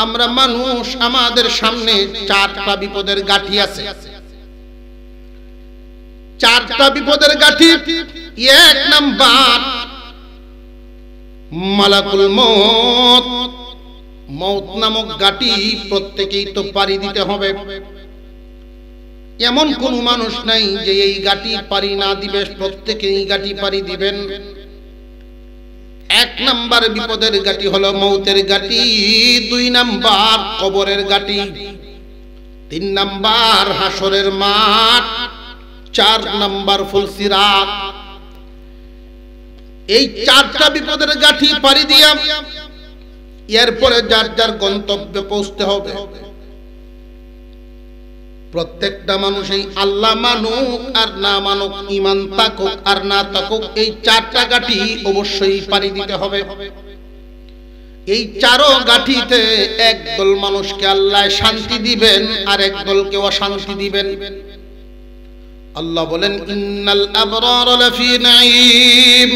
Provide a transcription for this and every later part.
আমরা মানুষ, আমাদের সামনে চারটা বিপদের গাঁঠি আছে। চারটা বিপদের গাঁঠি। এক নাম্বার মালাকুল মউত। মউত নামক গাঁঠি প্রত্যেকেই তো পাড়ি দিতে হবে। এমন কোন মানুষ নাই যে এই গাঁঠি পাড়ি না দিবে, প্রত্যেকেই গাঁঠি পাড়ি দিবেন। এক নাম্বার বিপদের গাঁঠি হলো মউতের গাঁঠি, দুই নাম্বার কবরের গাঁঠি, তিন নাম্বার হাসরের মাঠ, চার নাম্বার ফুলসিরাত। এই চারটা বিপদের গাঁঠি পাড়ি দিয়া এরপরে যার যার গন্তব্যে পৌঁছতে হবে। প্রত্যেকটা মানুষই আল্লাহ মানুক আর না মানুক, ঈমান থাকুক আর না থাকুক, এই চারটা গাঁঠি অবশ্যই পাড়ি দিতে হবে। এই চারো গাঁঠিতে একদল মানুষকে আল্লাহ শান্তি দিবেন আর একদলকে অশান্তি দিবেন। আল্লাহ বলেন, ইন্নাল আবরার লাফি নাঈম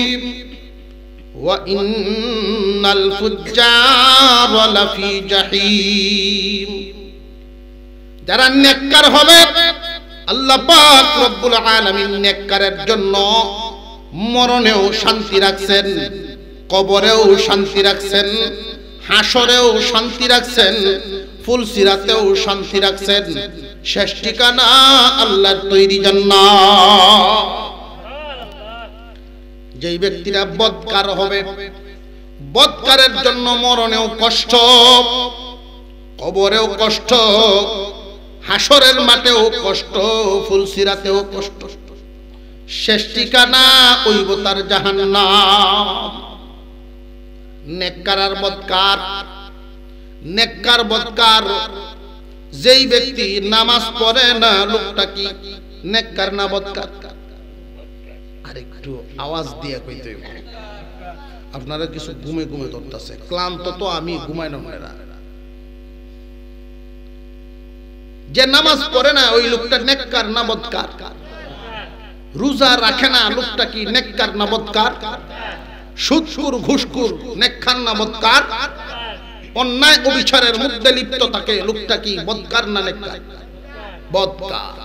ওয়া ইন্নাল ফুজ্জার লাফি জাহিম। যারা নেককার হবে, আল্লাহ পাক রব্বুল আলামিন নেককারের জন্য মরণেও শান্তি রাখছেন, কবরেও শান্তি রাখছেন, হাসরেও শান্তি রাখছেন, ফুলসিরাতেও শান্তি রাখছেন। শেষ ঠিকানা আল্লাহর তৈরি জান্নাত। যেই ব্যক্তিরা বদকার হবে, বদকারের জন্য মরণেও কষ্ট, কবরেও কষ্ট, হাসরের মাঠেও কষ্ট, ফুলসিরাতেও কষ্ট। শেষ ঠিকানা হইব তার জাহান্নাম। নেককার আর বদকার। নেককার বদকার যেই ব্যক্তি নামাজ পড়ে না, লোকটা কি নেককার না বদকার? আরেকটু আওয়াজ দিয়ে কইতে হইব। আপনারা কিছু ঘুমে ঘুমে ধরতেছে, ক্লান্ত তো আমি, ঘুমাই না। যে নামাজ পড়ে না ওই লোকটা নেককার না বদকার? রোজা রাখে না লোকটা কি নেককার না বদকার? সুদখোর ঘুষখোর নেককার না বদকার? অন্যায় অবিচারের মধ্যে লিপ্ত থাকে লোকটা কি বদকার না নেককার? বদকার।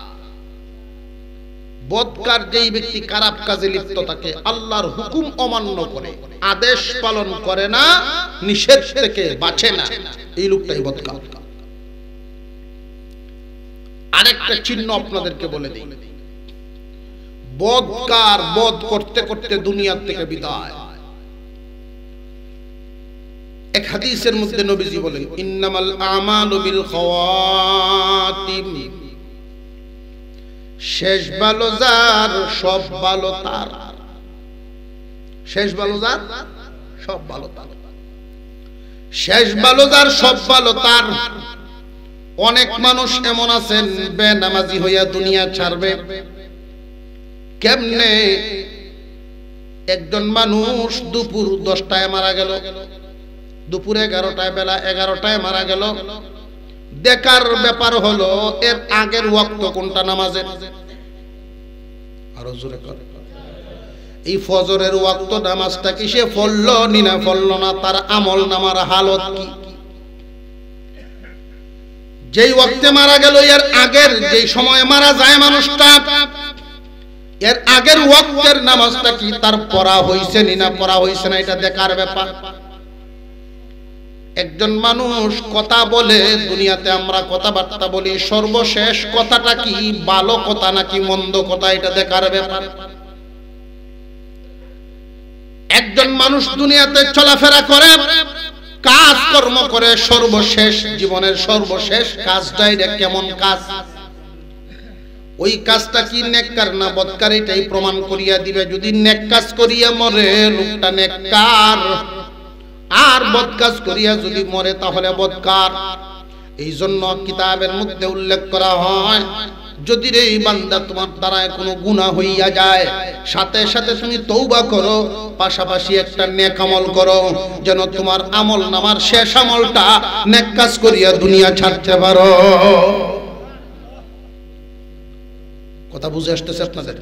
বদকার যেই ব্যক্তি খারাপ কাজে লিপ্ত থাকে, আল্লাহর হুকুম অমান্য করে, আদেশ পালন করে না, নিষেধ থেকে বাঁচে না, এই লোকটাই বদকার। আরেকটা চিহ্ন আপনাদেরকে বলে দিই, বদকার বদ করতে করতে দুনিয়া থেকে বিদায়। এক হাদিসের মধ্যে নবীজি বলেন, ইন্নামাল আমালু বিল খাওয়াতিম। শেষ ভালো যার, সব ভালো তার। শেষ ভালো যার, সব ভালো তার। শেষ ভালো যার, সব ভালো তার। অনেক মানুষ এমন আছেন বেনামাজি হইয়া দুনিয়া ছাড়বে। কেমনে? একজন মানুষ দুপুর 10টায় মারা গেল, দুপুর 11টায়, বেলা 11টায় মারা গেল। দেখার ব্যাপার হলো এর আগের ওয়াক্ত কোনটা নামাজের? আরো জোরে করে। এই ফজরের ওয়াক্ত নামাজটা কি সে পড়লো না পড়লো না, তার আমল নামার হালত কি? যেই ওয়াক্তে মারা গেল, এর আগের যেই সময় মারা যায় মানুষটা, এর আগের ওয়াক্তের নামাজটা কি তার পড়া হইছে না পড়া হইছে না, এটা দেখার ব্যাপার। একজন মানুষ কথা বলে, দুনিয়াতে আমরা কথাবার্তা বলি, সর্বশেষ কথাটা কি ভালো কথা নাকি মন্দ কথা, এটা দেখার ব্যাপার। একজন মানুষ দুনিয়াতে চলাফেরা করে, কাজ কর্ম করে, সর্বশেষ জীবনের সর্বশেষ কাজটা এটা কেমন কাজ, ওই কাজটা কি নেককার না বদকার, এটাই প্রমাণ করিয়া দিবে। যদি নেক কাজ করিয়া মরে লোকটা নেককার, আর বদ কাজ করিয়া যদি মরে তাহলে বদকার। এই জন্য কিতাবের মধ্যে উল্লেখ করা হয়, যদি রে বান্দা তোমার দ্বারা কোনো গুনাহ হইয়া যায়, সাথে সাথে তুমি তওবা করো, পাশাপাশি একটা নেক আমল করো, যেন তোমার আমল নামার শেষ আমলটা নেক কাজ করিয়া দুনিয়া ছাড়তে পারো। কথা বুঝে আসতেছে আপনাদের?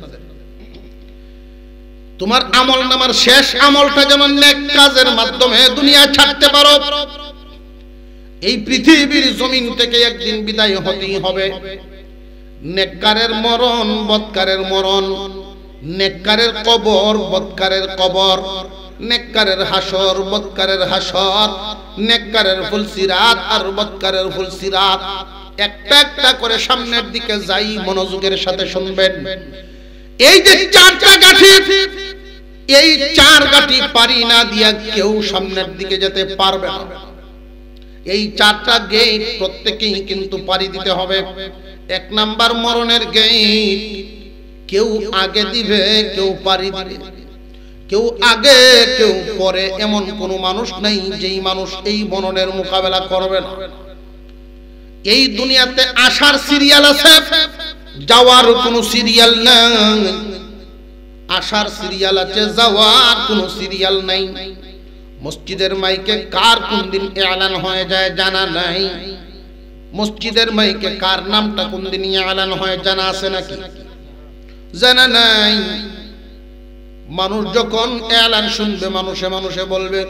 তোমার আমল নামার শেষ আমলটা যেন নেক কাজের মাধ্যমে দুনিয়া ছাড়তে পারো। এই পৃথিবীর জমিন থেকে একদিন বিদায় হতেই হবে। নেককারের মরণ, বদকারের মরণ, নেককারের কবর, বদকারের কবর, নেককারের হাসর, বদকারের হাসর, নেককারের ফুলসিরাত আর বদকারের ফুলসিরাত। একটা একটা করে সামনের দিকে যাই, মনোযোগের সাথে শুনবেন। এই যে চারটা গাঠি, এই চার গাঠি পারি না দিয়া কেউ সামনের দিকে যেতে পারবে না। এই চারটা গেট প্রত্যেকেই কিন্তু পারি দিতে হবে। এক নাম্বার মরণের গেট, কেউ আগে দিবে, কেউ পারি দিবে, কেউ আগে কেউ পরে, এমন কোন মানুষ নাই যেই মানুষ এই মরণের মোকাবেলা করবে না। এই দুনিয়াতে আসার সিরিয়াল আছে, যাওয়ার কোনো সিরিয়াল নাই। আসার সিরিয়াল আছে, যাওয়ার কোনো সিরিয়াল নাই। মসজিদের মাইকে কার কোন দিন এলান হয়ে যায় জানা নাই। মসজিদের মাইকে কার নামটা কোন দিন এলান হয় জানা আছে নাকি? জানা নাই। মানুষ যখন এলান শুনবে, মানুষে মানুষে বলবে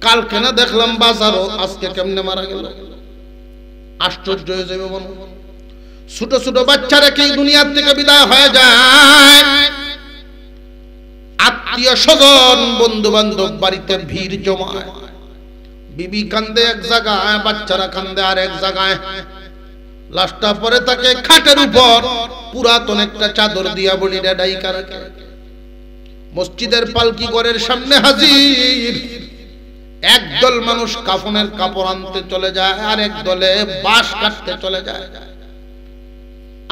কালকে না দেখলাম বাজারও, আজকে কেমনে মারা গেল। আশ্চর্য হয়ে যাবে মনে। ছোট ছোট বাচ্চারা কি দুনিয়ার থেকে বিদায় হয়ে যায়। আত্মীয় স্বজন, বন্ধু বান্ধব বাড়িতে ভিড় জমায়। বিবি কান্দে এক জায়গায়, বাচ্চারা কান্দে আর এক জায়গায়। লাশটা পরে তাকে খাটের উপর পুরাতন একটা চাদর দিয়া বলিটা ডাইকা রাখে। মসজিদের পালকি ঘরের সামনে হাজির। একদল মানুষ কাফনের কাপড় আনতে চলে যায়, আর এক দলে বাঁশ কাটতে চলে যায়।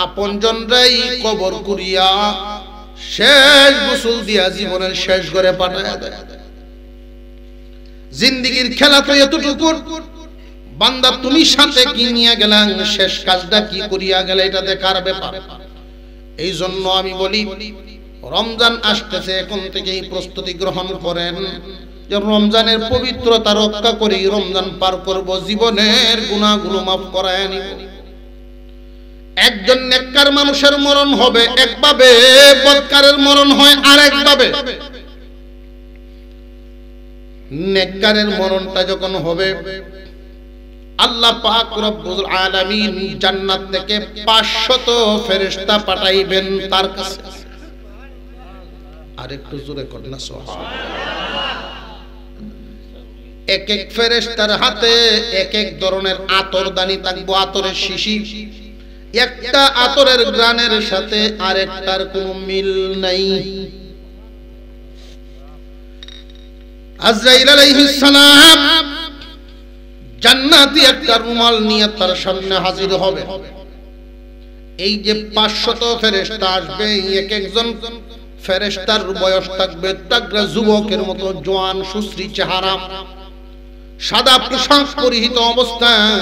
আপনজনরাই কবর কুরিয়া শেষ গোসল দিয়া জীবনের শেষ ঘরে পাঠায় দেয়। জিন্দেগীর খেলা তো এতটুকু। বান্দা তুমি সাথে কি নিয়ে গেলাম, শেষ কাজটা কি করিয়া গেলে, এটা দেখার ব্যাপার। এই জন্য আমি বলি, রমজান আসতেছে, এখন থেকেই প্রস্তুতি গ্রহণ করেন যে রমজানের পবিত্রতা রক্ষা করি রমজান পার করব, জীবনের গুনাহগুলো মাফ করায় নিব। একজন নেককার মানুষের মরণ হবে একভাবে, বদকারের মরণ হয় আরেকভাবে। নেককারের মরণটা যখন হবে, আল্লাহ পাক রব্বুল আলামিন জান্নাত থেকে 500 ফেরেশতা পাঠাইবেন তার কাছে। আরেকটু জোরে করেন না সুবহানাল্লাহ। এক এক ফেরেশতার হাতে এক এক ধরনের আতরদানি থাকবে, আতরের শিশি। একটা আতরের গ্রানের সাথে আরেকটার কোনো মিল নাই। আজরাইল আলাইহিস সালাম জান্নাতি একটা রুমাল নিয়ে তার সামনে হাজির হবে। এই যে 500 ফেরেশতা আসবে, এক একজন ফেরেশতার বয়স থাকবে তাগড়া যুবকের মতো, জওয়ান সুশ্রী চেহারা, সাদা পোশাক পরিহিত অবস্থায়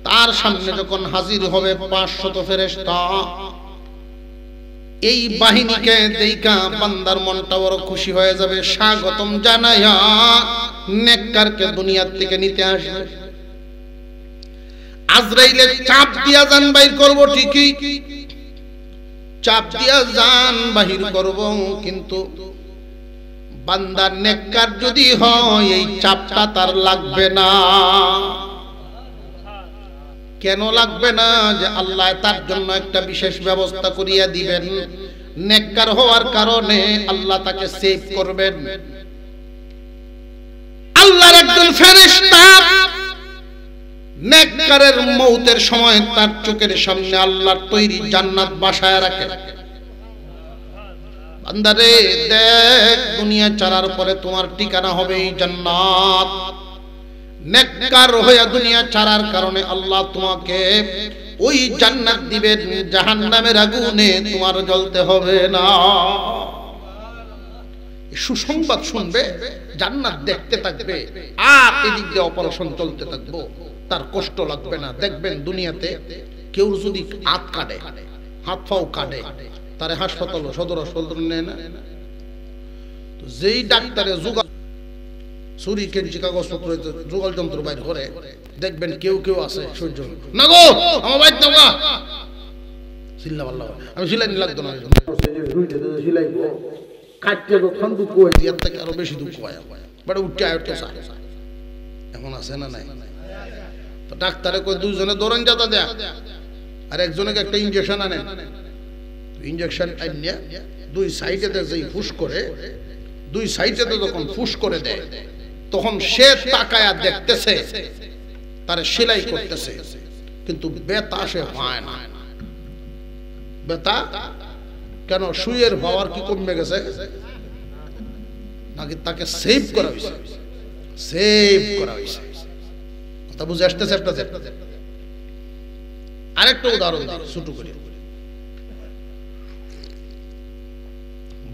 তার সামনে যখন হাজির হবে 500 ফেরেশতা। এই বাহিনীকে দেখা বান্দার মনটা বড় খুশি হয়ে যাবে, স্বাগতম জানায়া নেককারকে দুনিয়ার থেকে নিতে আসবে। আজরাইলের চাপ দিয়া জান বাইর করব, ঠিকই চাপ দিয়া জান বাহির করব, কিন্তু বান্দার নেককার যদি হয় এই চাপটা তার লাগবে না। কেন লাগবে না? যে আল্লাহ তার জন্য একটা বিশেষ ব্যবস্থা করিয়া দিবেন। নেককার হওয়ার কারণে আল্লাহ তাকে সেভ করবেন। আল্লাহর একজন ফেরেশতা নেককারের মউতের সময় তার চোখের সামনে আল্লাহর তৈরি জান্নাত বাসায় রাখে। বান্দারে দেখ, দুনিয়া ছাড়ার পরে তোমার ঠিকানা হবে এই জান্নাত। নেককার হয়ে দুনিয়া ছাড়ার কারণে আল্লাহ তোমাকে ওই জান্নাত দিবেন, জাহান্নামের আগুনে তোমার জ্বলতে হবে না। সুসংবাদ শুনবে, জান্নাত দেখতে থাকবে, আর এদিক দিয়ে অপারেশন চলতে থাকবো, তার কষ্ট লাগবে না। দেখবেন দুনিয়াতে কেউ যদি হাত কাটে, হাত পাও কাটে, তারে হাসপাতাল সদর হাসপাতাল নেয় না। তো যেই ডাক্তারে ছুরি কেঞ্চি কাগজ পত্র যুগল যন্ত্র বাইর করে, দেখবেন কেউ কেউ আছে সহ্য না গো, আমার বাইর না গো, চিল্লা পাল্লা আমি সিলাই লাগতো না, সিলাইবো কাটতে যখন দুঃখ হয় এর থেকে আরো বেশি দুঃখ হয়, বাট উঠতে আয়ত্ত চায়। এখন আছে না নাই? তো ডাক্তারে কই দুইজনে দৌড়ান যাতা দেয়া, আর একজনে একটা ইনজেকশন আনে। ইনজেকশন আইনে দুই সাইডে যেই ফুস করে, দুই সাইডে যখন ফুস করে দেয় তখন সে তাকায়া দেখতেছে তার সেলাই করতেছে, কিন্তু ব্যথা সে পায় না। ব্যথা কেন? সুইয়ের পাওয়ার কি কমে গেছে নাকি তাকে সেভ করা হয়েছে? সেভ করা হয়েছে। কথা বুঝে আসতেছে আপনাদের? আরেকটা উদাহরণ দিই ছোট করে।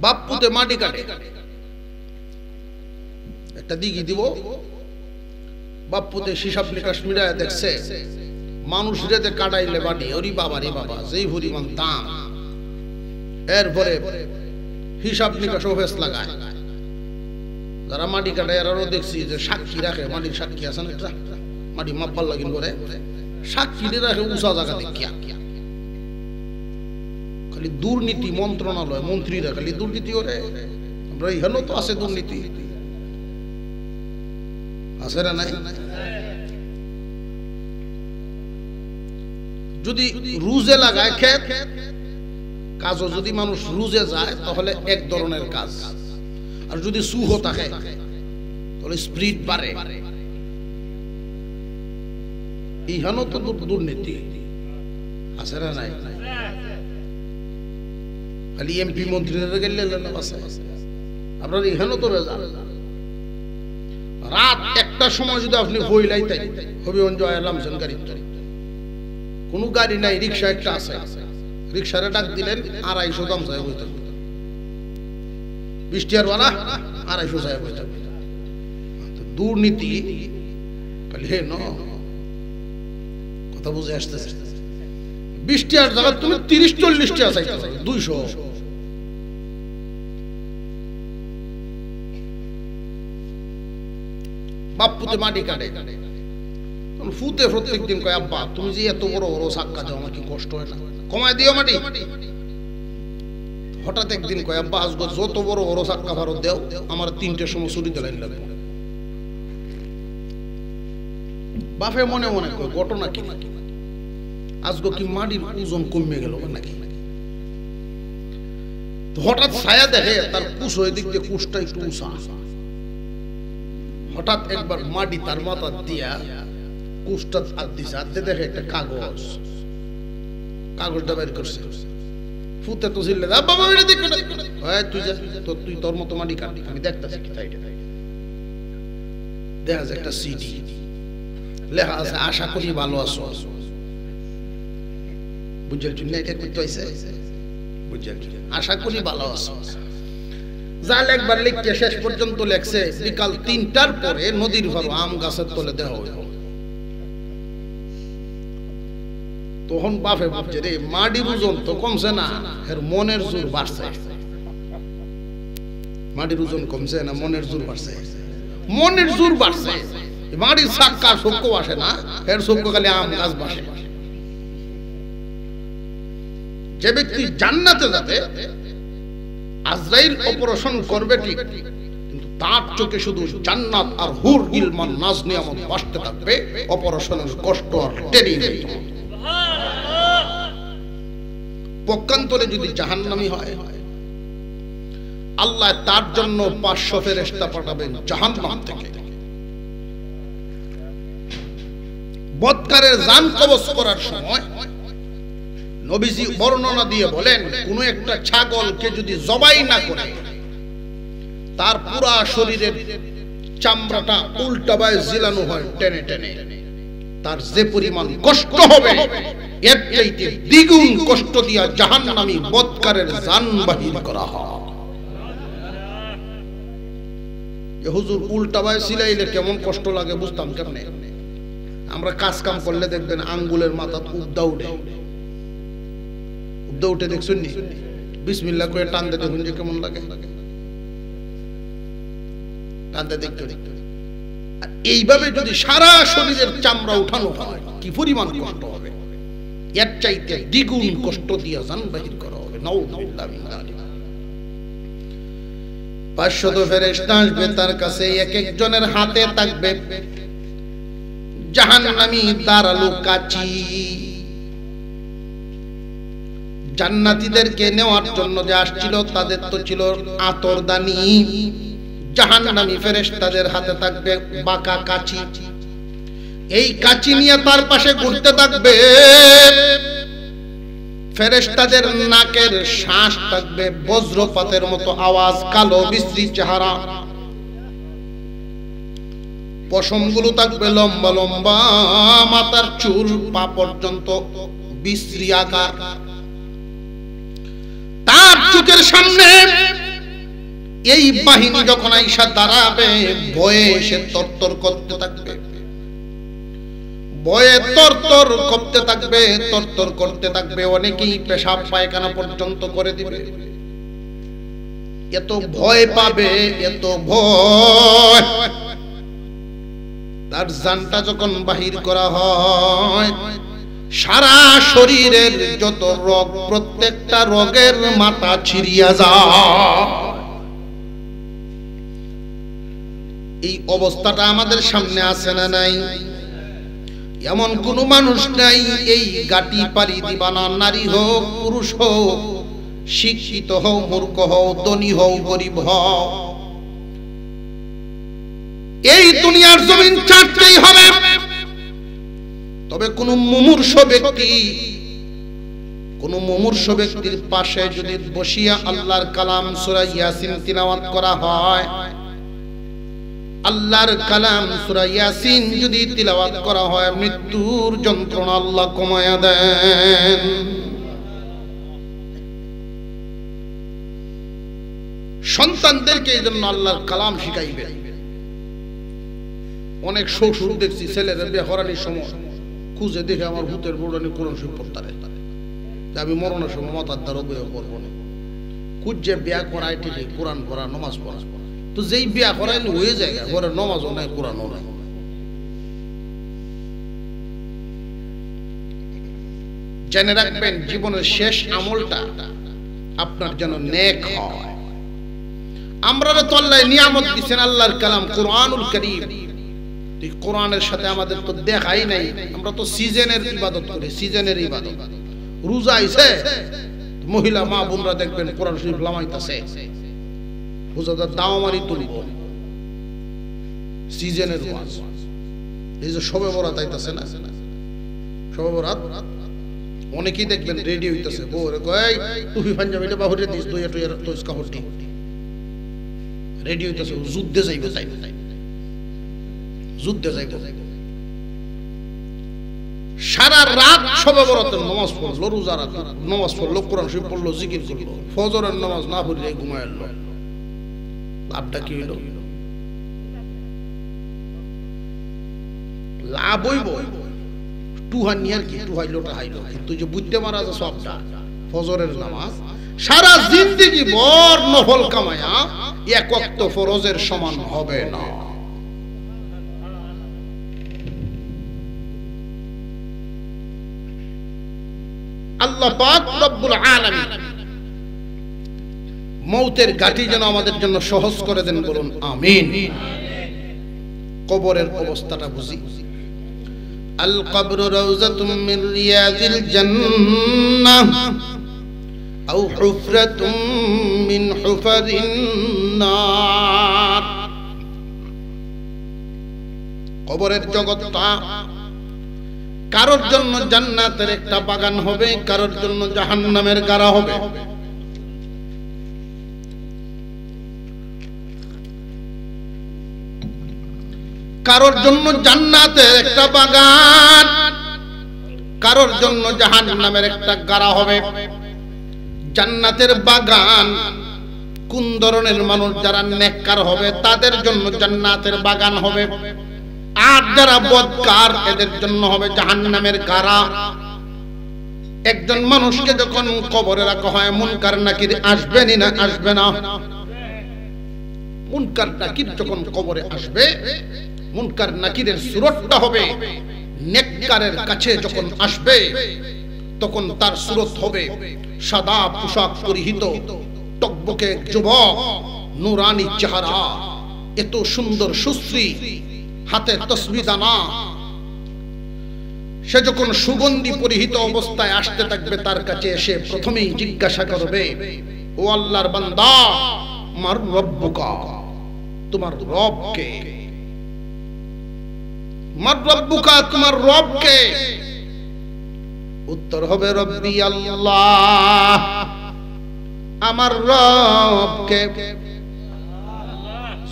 বাপ্পুতে মাটি কাটে, একটা দিঘি দিব, বাপ্পুতে হিসাব নিকাশ মিলায় দেখছে মানুষ রেতে কাটাইলে বাড়ি, ওরি বাবা রে বাবা যেই পরিমাণ দাম। এরপরে হিসাব নিকাশ অফিস লাগায়, যারা মাটি কাটায় এরাও দেখছি যে সাক্ষী রাখে, মাটির সাক্ষী আছে না, মাটি মাপবার লাগিন করে সাক্ষী রাখে উঁচা জায়গা দেখিয়া। খালি দুর্নীতি মন্ত্রণালয়, মন্ত্রীরা খালি দুর্নীতি করে। আমরা এখানেও তো আছে দুর্নীতি, আছে না নাই? যদি রুজে লাগায় ক্ষেত কাজও, যদি মানুষ রুজে যায় তাহলে এক ধরনের কাজ, আর যদি সুহ থাকে তাহলে স্পিরিট বাড়ে। ইহানো তো দুর্নীতি, আছে না নাই? খালি এমপি মন্ত্রীরা গেলে আপনার এখানেও তো রাত একটার সময় যদি আপনি বইলাইতেন হবিগঞ্জ আলামছেন গাড়ি, কোনো গাড়ি নাই, রিক্সা একটা আছে, রিক্সারে ডাক দিলেন 250 দাম চাই বইতে, 20 টাকার বালা 250 চাই বইতে। দুর্নীতি খালি হে ন, কথা বুঝে আসতেছে? 20 টাকার জায়গা তুমি 30-40 টাকা চাইতে, 200। বাপ্পুতে মাটি কাটে, ফুতে প্রত্যেক দিন কয় আব্বা তুমি যে এত বড় বড় সাক্কা দাও আমার কি কষ্ট হয় না, কমায় দিও মাটি। হঠাৎ একদিন কয় আব্বা আজকে যত বড় বড় সাক্কা ভারত দেও আমার 3টের সময় ছুটিতে লাইন লাগবে। বাপে মনে মনে কয় ঘটনা কি, আজকে কি মাটির ওজন কমে গেল নাকি? হঠাৎ ছায়া দেখে তার কুশ হয়ে দিক দিয়ে কুশটা একটু উঁচা, হঠাৎ একবার মাটি তার মাথা দিয়া কুশটা হাত দিছে, হাতে দেখে একটা কাগজ, কাগজটা বের করছে। ফুতে তো ছিল বাবা এটা দেখ, তুই যা, তুই তোর মতো মাটি কাটি, আমি দেখতেছি কি তাই। দেখা যায় একটা সিডি লেখা আছে আশা করি ভালো আছো। বুঝল চুন এটা করতে হইছে, বুঝল আশা করি ভালো আছো। জাল একবার লিখতে শেষ পর্যন্ত লেখছে বিকাল 3টার পরে নদীর ভালো আম গাছের তলে দেওয়া হইল। তখন বাপে ভাবছে রে মাটির ওজন তো কমছে না, এর মনের জোর বাড়ছে। মাটির ওজন কমছে না, মনের জোর বাড়ছে। মনের জোর বাড়ছে, মাটির সাক্কা সক্য আসে না, এর সক্য খালি আম গাছ বাসে। যে ব্যক্তি জান্নাতে যাবে আজরাইল অপারেশন করবে ঠিক, কিন্তু তার চোখে শুধু জান্নাত আর হুর ইলমান নাজ নিয়ামত বাসতে থাকবে, অপারেশনের কষ্ট আর টেরি নেই। পক্ষান্তরে যদি জাহান্নামী হয় আল্লাহ তার জন্য 500 ফেরেশতা পাঠাবেন জাহান্নাম থেকে। বদকারের জান কবজ করার সময় নবীজি বর্ণনা দিয়ে বলেন, কোন একটা ছাগলকে যদি জবাই না করে তার পুরা শরীরের চামড়াটা উল্টাবায় ঝিলানো হয় টেনে টেনে, তার যে পরিমাণ কষ্ট হবে এর চাইতে দ্বিগুণ কষ্ট দিয়া জাহান্নামী বদকারের জান বাহির করা হয়। হুজুর উল্টাবায় ছিলাইলে কেমন কষ্ট লাগে বুঝতাম কেমনে? আমরা কাজ কাম করলে দেখবেন আঙ্গুলের মাথা উদ্দা উঠে, উদ্দা উঠে দেখছেন নি? বিসমিল্লাহ করে টানতে দেখুন যে কেমন লাগে, টানতে দেখতে। এইভাবে যদি সারা শরীরের চামড়া উঠানো হয় কি পরিমাণ কষ্ট হবে? এর চাইতে দ্বিগুণ কষ্ট দিয়ে জান বাহির করা হবে। নাউযুবিল্লাহ মিন যালিক। 500 ফেরেশতা আসবে তার কাছে, এক একজনের হাতে থাকবে জাহান্নামী দাঁড়ালো কাচি। জান্নাতীদেরকে নেওয়ার জন্য যে আসছিল তাদের তো ছিল আতরদানি, জাহান্নামী ফেরেশতাদের হাতে থাকবে বাঁকা কাচি। এই কাচি নিয়ে তার পাশে ঘুরতে থাকবে। ফেরেশতাদের নাকের শ্বাস থাকবে বজ্রপাতের মতো আওয়াজ, কালো বিশ্রী চেহারা, পশমগুলো থাকবে লম্বা লম্বা, মাথার চুল পা পর্যন্ত বিশ্রী আকার। তার চোখের সামনে এই বাহিনী যখন আইসা দাঁড়াবে, ভয়ে সে তরতর করতে থাকবে, ভয়ে তরতর করতে থাকবে, তরতর করতে থাকবে। অনেকেই পেশাব পায়খানা পর্যন্ত করে দিবে, এত ভয় পাবে, এত ভয়। তার জানটা যখন বাহির করা হয়, সারা শরীরের যত রোগ, প্রত্যেকটা রোগের মাথা ছিড়িয়া যায়। এই অবস্থাটা আমাদের সামনে আছে না নাই? এমন কোন মানুষ নাই এই গাটি পারি দিবা না, নারী হোক পুরুষ হোক, শিক্ষিত হোক মূর্খ হোক, ধনী হোক গরিব হোক, এই দুনিয়ার জমিন ছাড়তেই হবে। তবে কোন মুমূর্ষ ব্যক্তির পাশে যদি বসিয়া আল্লাহর কালাম সূরা ইয়াসিন তিলাওয়াত করা হয়, আল্লাহর কালাম সূরা ইয়াসিন যদি তিলাওয়াত করা হয়, মৃত্যুর যন্ত্রণা আল্লাহ কমায়া দেন। সন্তানদেরকে এই জন্য আল্লাহর কালাম শিখাইবেন। অনেক শ্বশুর দেখছি ছেলেরা বিয়ে করানোর সময় খুঁজে দেখে আমার ভূতের বোড়ানি কোরআন শরীফ পড়তারে, আমি মরণের সময় মাথার দ্বারা বিয়ে করবো না, খুঁজে বিয়া করাই ঠিকই, কোরআন পড়া নমাজ পড়া। তো যেই বিয়া করাই হয়ে যায়, ঘরে নমাজও নাই কোরআনও নাই। জেনে রাখবেন জীবনের শেষ আমলটা আপনার যেন নেক হয়। আমরা তো আল্লাহ নিয়ামত দিচ্ছেন আল্লাহর কালাম কোরআনুল কারীম, কোরআনের সাথে আমাদের তো দেখাই নাই। আমরা তো সিজনের ইবাদত করি, সিজনের ইবাদত। রোজা আইছে, মহিলা মা বোনরা দেখবেন কোরআন শরীফ লামাইতাছে, রোজাদার দাওয়ামারি তুলব, সিজনের ওয়াজ। এই যে শবে বরাত আইতাছে না, শবে বরাত অনেকেই দেখবেন রেডি হইতাছে, বউরে কয় টুপি পাঞ্জাবিটা বাহুরে দিস, দুইয়া টুইয়া তোস কাপড়টি রেডি হইতাছে, যুদ্ধে যাইবে, যুদ্ধে যাইব। সারা রাত শবে বরাতের নামাজ পড়লো, রোজা রাত নামাজ পড়লো, কোরআন শরীফ পড়লো, জিকির করলো, ফজরের নামাজ না পড়লে ঘুমাইলো, লাভটা কি হইল? লাভ হইব টুহানি আর কি, টুহাইলোটা হাইলো, কিন্তু যে বুঝতে মারা যায় সবটা ফজরের নামাজ সারা জিন্দেগি বর নফল কামায়া এক ওয়াক্ত ফরজের সমান হবে না। আল্লাহ পাক রব্বুল আলামিন মৌতের গাটি যেন আমাদের জন্য সহজ করে দেন, বলুন আমিন। কবরের অবস্থাটা বুঝি। আল কবরু রাউযাতুম মিন রিয়াজিল জান্নাহ আও হুফরাতুম মিন হুফারিন নার। কবরের জগৎটা কারোর জন্য জান্নাতের একটা বাগান হবে, কারোর জন্য জাহান্নামের গাড়া হবে। কারোর জন্য জান্নাতের একটা বাগান, কারোর জন্য জাহান্নামের একটা গাড়া হবে। জান্নাতের বাগান কোন ধরনের মানুষ? যারা নেককার হবে তাদের জন্য জান্নাতের বাগান হবে, আর যারা বদকার এদের জন্য হবে জাহান্নামের গাড়া। একজন মানুষকে যখন কবরে রাখা হয়, মুনকার নাকির আসবেনই না? আসবে না? মুনকার নাকির যখন কবরে আসবে, মুনকার নাকিরের সুরতটা হবে নেককারের কাছে যখন আসবে, তখন তার সুরত হবে সাদা পোশাক পরিহিত, টকবকে যুবক, নুরানি চেহারা, এত সুন্দর সুশ্রী, হাতে তসবিহ দানা, সে যখন সুগন্ধি পরিহিত অবস্থায় আসতে থাকবে তার কাছে এসে প্রথমেই জিজ্ঞাসা করবে, ও আল্লাহর বান্দা, মার রব্বুকা, তোমার রব কে? মার রব্বুকা, তোমার রব কে? উত্তর হবে রব্বি আল্লাহ, আমার রব কে?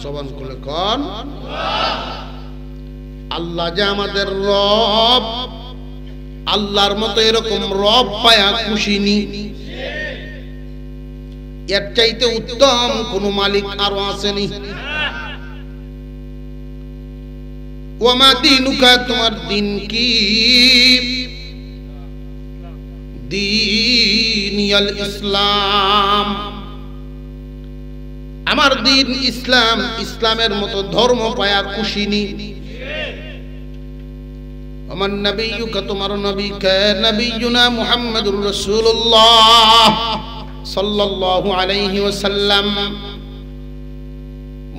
সবান করে কোন আল্লাহ যে আমাদের রব, আল্লাহর মতো এরকম রব পায়া খুশি নি। এর চাইতে উত্তম কোন মালিক আরো আসেনি। ওমা দিনুকা, তোমার দিন কি? দীনিয়াল ইসলাম, আমার দিন ইসলাম, ইসলামের মতো ধর্ম পায়া খুশি নি। আমার নবিয়ুকা, তোমার নবী কে? নবিয়ুনা মুহাম্মদুর রাসূলুল্লাহ সাল্লাল্লাহু আলাইহি ওয়াসাল্লাম।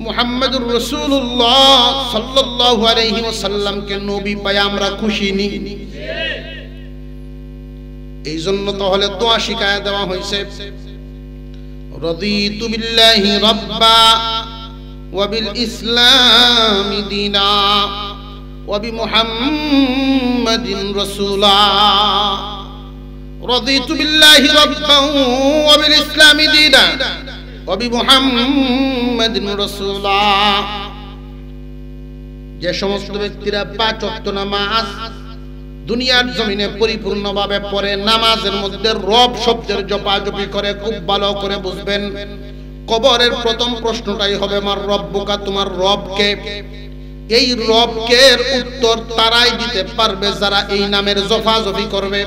মুহাম্মদুর রাসূলুল্লাহ সাল্লাল্লাহু আলাইহি ওয়াসাল্লাম কে নবী পায়া আমরা খুশি নি। এই জন্য তাহলে দোয়া শিখায়া দেওয়া হয়েছে, রাদিতু বিল্লাহি রাব্বা ওয়া বিল ইসলামি দীনা ওয়া বিমুহাম্মাদিন রাসূলা। রাদিতু বিল্লাহি রাব্বা ওয়া বিল ইসলামি দীনা ওয়া বিমুহাম্মাদিন রাসূলা। যে সমস্ত ব্যক্তিরা 5 ওয়াক্ত নামাজ দুনিয়ার জমিনে পরিপূর্ণভাবে পড়ে, নামাজের মধ্যে রব শব্দের জপাজপি করে, খুব ভালো করে বুঝবেন, কবরের প্রথম প্রশ্নটাই হবে মার রব্বুকা, তোমার রব কে? এই রব কে এর উত্তর তারাই দিতে পারবে যারা এই নামের জফাজফি করবে।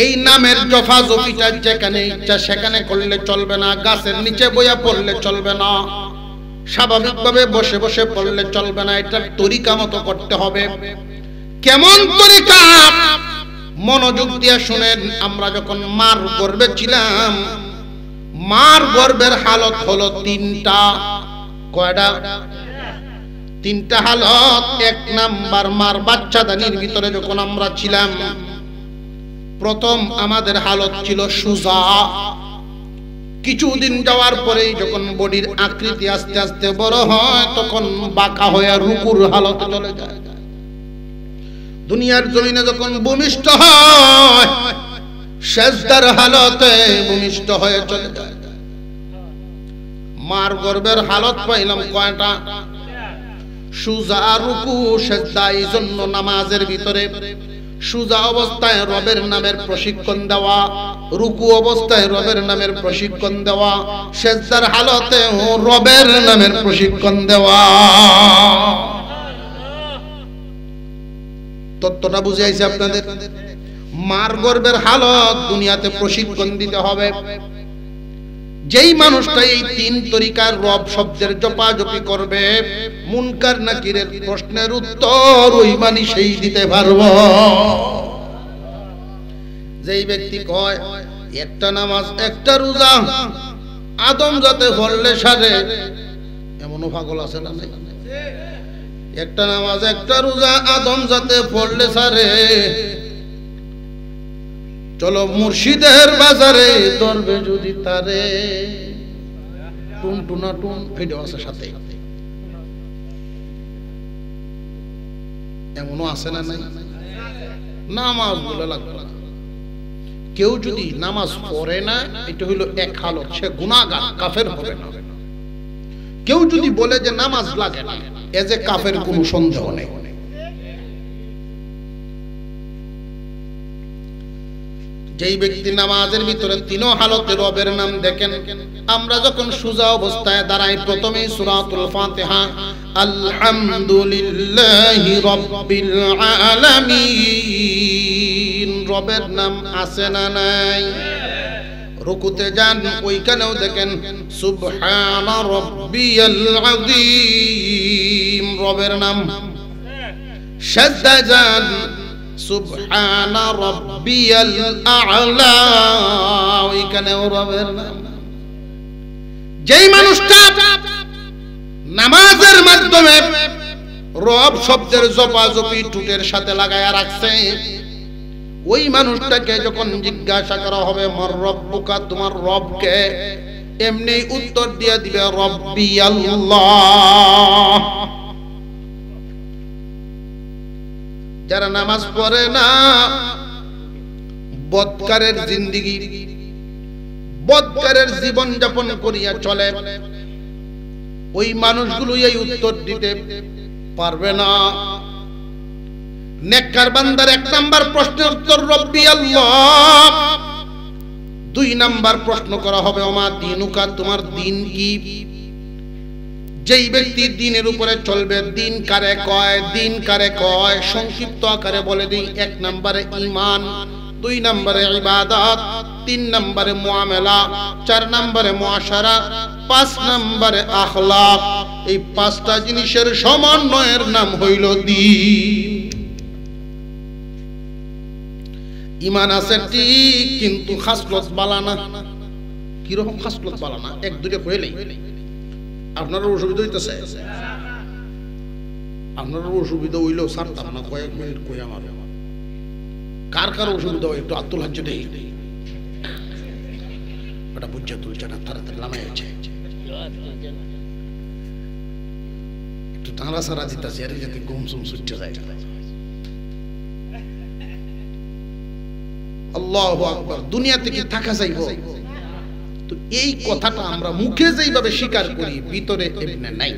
এই নামের জফাজফিটা যেখানে ইচ্ছা সেখানে করলে চলবে না, গাছের নিচে বইয়া পড়লে চলবে না, স্বাভাবিকভাবে বসে বসে পড়লে চলবে না, এটার তরিকা মতো করতে হবে। কেমন তরিকা? মনোযোগ দিয়ে শুনেন। আমরা যখন মার গর্ভে ছিলাম, মার গর্ভের হালত হলো 3টা। কয়টা? 3টা হালত। 1 নাম্বার, মার বাচ্চাদানির ভিতরে যখন আমরা ছিলাম, প্রথম আমাদের হালত ছিল সোজা। কিছুদিন যাওয়ার পরেই যখন বডির আকৃতি আস্তে আস্তে বড় হয়, তখন বাঁকা হয়ে রুকুর হালতে চলে যায়। দুনিয়ার জমিনে যখন ভূমিষ্ঠ হয়, সেজদার হালতে ভূমিষ্ঠ হয়ে চলে যায়। মার গর্ভের হালত পাইলাম কয়টা? সুজা, রুকু, সেজদা। এই জন্য নামাজের ভিতরে সুজা অবস্থায় রবের নামের প্রশিক্ষণ দেওয়া, রুকু অবস্থায় রবের নামের প্রশিক্ষণ দেওয়া, সেজদার হালতে রবের নামের প্রশিক্ষণ দেওয়া। তত্ত্বটা বুঝে আইছে আপনাদের? মার গর্ভের হালত দুনিয়াতে প্রশিক্ষণ দিতে হবে। যেই মানুষটা এই 3 তরিকার রব শব্দের জপাজপি করবে, মুনকার নাকিরের প্রশ্নের উত্তর ওই মানি সেই দিতে পারবো। যেই ব্যক্তি কয় একটা নামাজ একটা রোজা আদম জাতে পড়লে সারে, এমনও পাগল আছে না? একটা নামাজ একটা রোজা আদম জাতে পড়লে সারে, চলো মুর্শিদের বাজারে ধরবে যদি তারে। টুন টুনা টুন ভিডিও আছে সাথে, এমনও আছে না? নাই? নামাজ বলে লাগবে না। কেউ যদি নামাজ পড়ে না, এটা হইল এক হালত, সে গুনাহগার, কাফের হবে না। কেউ যদি বলে যে নামাজ লাগে না, এ যে কাফের কোনো সন্দেহ নেই। যেই ব্যক্তি নামাজের ভিতরে 3 হালতে রবের নাম দেখেন, আমরা যখন সুজা অবস্থায় দাঁড়াই, প্রথমেই সূরাতুল ফাতিহা, আলহামদুলিল্লাহি রাব্বিল আলামিন, রবের নাম আছে না নাই? রুকুতে যান, ওইখানেও দেখেন সুবহানা রাব্বিয়াল আযীম, রবের নাম। সাজদায় যান, সুবহানা রাব্বিয়াল আ'লা, ওইখানেও রবের নাম। যেই মানুষটা নামাজের মাধ্যমে রব শব্দের জপাজপি ঠোঁটের সাথে লাগায়া রাখছে, ওই মানুষটাকে যখন জিজ্ঞাসা করা হবে মর রব্বুকা, তোমার রব কে, এমনি উত্তর দিয়ে দিবে রব্বি আল্লাহ। যারা নামাজ পড়ে না, বদকারের জিন্দেগি, বদকারের জীবন যাপন করিয়া চলে, ওই মানুষগুলো এই উত্তর দিতে পারবে না। নেককার বান্দার 1 নাম্বার প্রশ্নের উত্তর রব্বি আল্লাহ। 2 নাম্বার প্রশ্ন করা হবে ওমা দিনুকা, তোমার দিন কি। যেই ব্যক্তি দিনের উপরে চলবে, দিন কারে কয়, দিন কারে কয়, সংক্ষিপ্ত আকারে বলে দিই। 1 নম্বরে ঈমান, 2 নম্বরে ইবাদত, 3 নম্বরে মুআমালা, 4 নম্বরে মুআশারা, 5 নম্বরে আখলাক। এই 5টা জিনিসের সমন্বয়ের নাম হইল দিন। ঈমান আছে ঠিক, কিন্তু খাসলত বালা না। কি রকম খাসলত বালা না? 1-2টা কইলেই আপনার অসুবিধা হইতেছে। আপনার অসুবিধা হইলেও ছাড়তাম না, কয়েক মিনিট কই আমার। কার কার অসুবিধা হয় একটু আত্মুল হাজ্য দেই, ওটা বুঝা তুলছে না, তাড়াতাড়ি নামাই আছে, একটু টানা সারা দিতেছে আর যাতে ঘুম সুম ছুটে যায়। আল্লাহু আকবার। দুনিয়াতে কি থাকা যাইব? তো এই কথাটা আমরা মুখে যেইভাবে স্বীকার করি, ভিতরে এমনি নাই।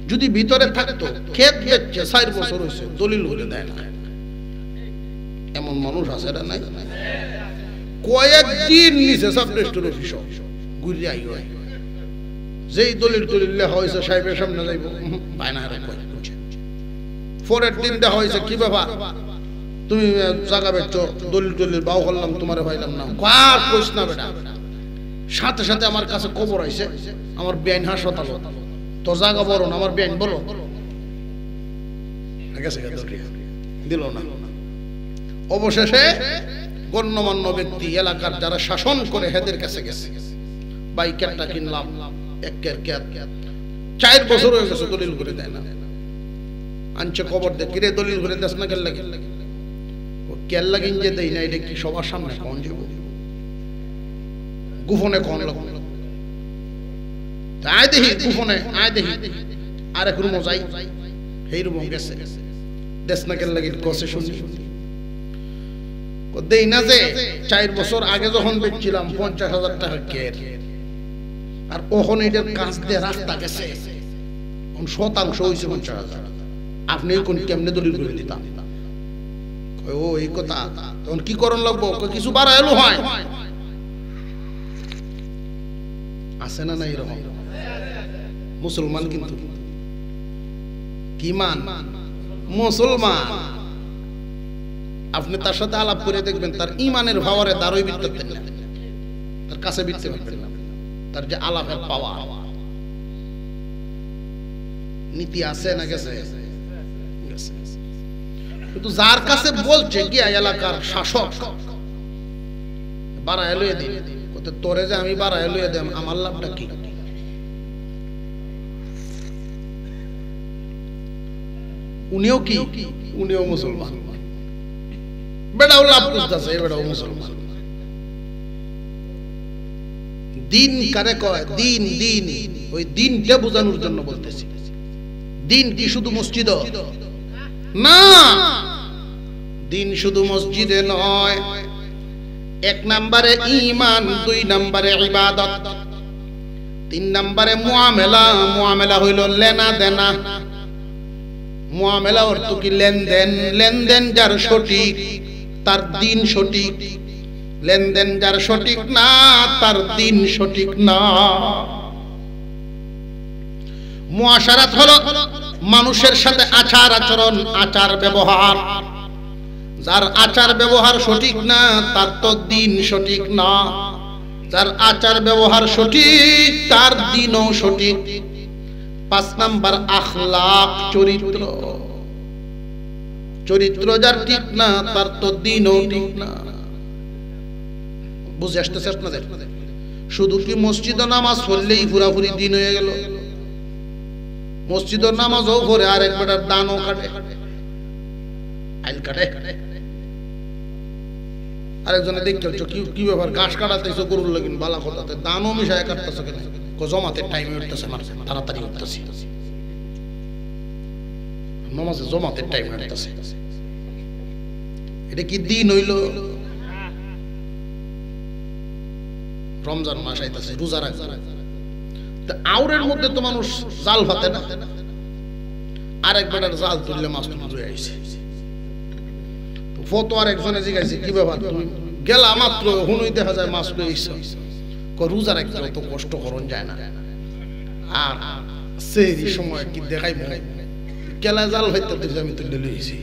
যদি ভিতরে থাকতো, ক্ষেত বেচছে 4 বছর হয়েছে, দলিল করে দেয় না, এমন মানুষ আছে না? নাই। কয়েকদিন নিচে সাব রেজিস্ট্রার অফিস ঘুরে আই হয়, যেই দলিল লেখা হয়েছে সাহেবের সামনে যাইব, বায়না পরের দিন দেখা হয়েছে কি ব্যাপার, তুমি জায়গা বেচছো, দলিল বাউ করলাম, তোমারে পাইলাম না। কার কইস না বেটা, সাথে সাথে আমার কাছে খবর আইছে, আমার বেআইন হাসপাতাল, তোর জায়গা বলো না, আমার বেআইন বলো, দিল না। অবশেষে গণ্যমান্য ব্যক্তি, এলাকার যারা শাসন করে হেদের কাছে গেছে, ভাই ক্যাটটা কিনলাম, 1 ক্যাট 4 বছর হয়ে গেছে, দলিল করে দেয় না। আনছে খবর দে, কিরে দলিল করে দেস না, কেল্লা কেল্লা কিনছে দেই না, এটা কি সবার সামনে কন যাব, গোপনে কন লোক আয় দেখি, গোপনে আয় দেখি, আর এক রুমও যাই, সেই রুমও গেছে, দেশ না কেল্লা গছে শুনি দেই না, যে 4 বছর আগে যখন বেচছিলাম 50,000 টাকা কের, আর ওখানে এটার কাজ দিয়ে রাস্তা গেছে, শতাংশ হয়েছে 50,000, আপনি কোন কেমনে দলিল করে দিতাম? ও এই কথা, তখন কি করণ লাগবো? কিছু বাড়া এলো হয়, আছে না? না এরকম মুসলমান, কিন্তু কি মান মুসলমান। আপনি তার সাথে আলাপ করে দেখবেন, তার ইমানের ভাওয়ারে দাঁড়ই বিরতে না, তার কাছে বিরতে পারবেন না, তার যে আলাপের পাওয়া নীতি আছে না গেছে। কিন্তু যার কাছে বলছে গিয়া এলাকার শাসক, বাড়া এলুয়ে দিন, তোরে যে আমি বাড়া এলুয়ে দেম, আমার লাভটা কি? উনিও কি? উনিও মুসলমান, বেটাও লাভ করতেছে, বেটাও মুসলমান। দিন কারে কয়? দিন, দিন ওই দিনটা বোঝানোর জন্য বলতেছি। দিন কি শুধু মসজিদ না, দিন শুধু মসজিদে নয়। 1 নম্বরে ঈমান, 2 নম্বরে ইবাদত, 3 নম্বরে মুআমালা। মুআমালা হইল লেনা দেনা। মুআমালা অর্থ কি? লেনদেন। লেনদেন যার সঠিক, তার দিন সঠিক। লেনদেন যার সঠিক না, তার দিন সঠিক না। মুআশারাত হলো মানুষের সাথে আচার আচরণ, আচার ব্যবহার। যার আচার ব্যবহার সঠিক না, তার তো দিন সঠিক না। যার আচার ব্যবহার সঠিক, তার দিনও সঠিক। 5 নাম্বার আখলাক, চরিত্র। চরিত্র যার ঠিক না, তার তো দিনও ঠিক না। বুঝে আসতেছে আপনাদের? শুধু কি মসজিদে নামাজ পড়লেই পুরাপুরি দিন হয়ে গেল? মসজিদের নামাজও পড়ে আরেক বেটার দানও কাটে, আইল কাটে। আরেকজনে দেখতে কি ব্যাপার, ঘাস কাটাতেছো গরুর লাগিন বালা কথাতে, দানও মিশায় কাটতেছো কেন? জমাতের টাইমে উঠতেছে না, তাড়াতাড়ি উঠতেছি, নামাজে জমাতের টাইমে উঠতেছে। এটা কি দিন হইল? রমজান মাস আইতাছে, রোজা রাখছে, আউরের মধ্যে তো মানুষ জাল ভাতে না, আরেক বেটার জাল তুললে মাছ তুলে আইছে। ফটো আর একজনে জিজ্ঞাসা কি ব্যাপার, তুমি গেলা মাত্র হুনুই দেখা যায় মাছ লই আইছো, রোজা রাখতে তো কষ্ট করন যায় না, আর সেই সময় কি দেখাই গেলা জাল হইতে দিছে আমি তুলে লইছি।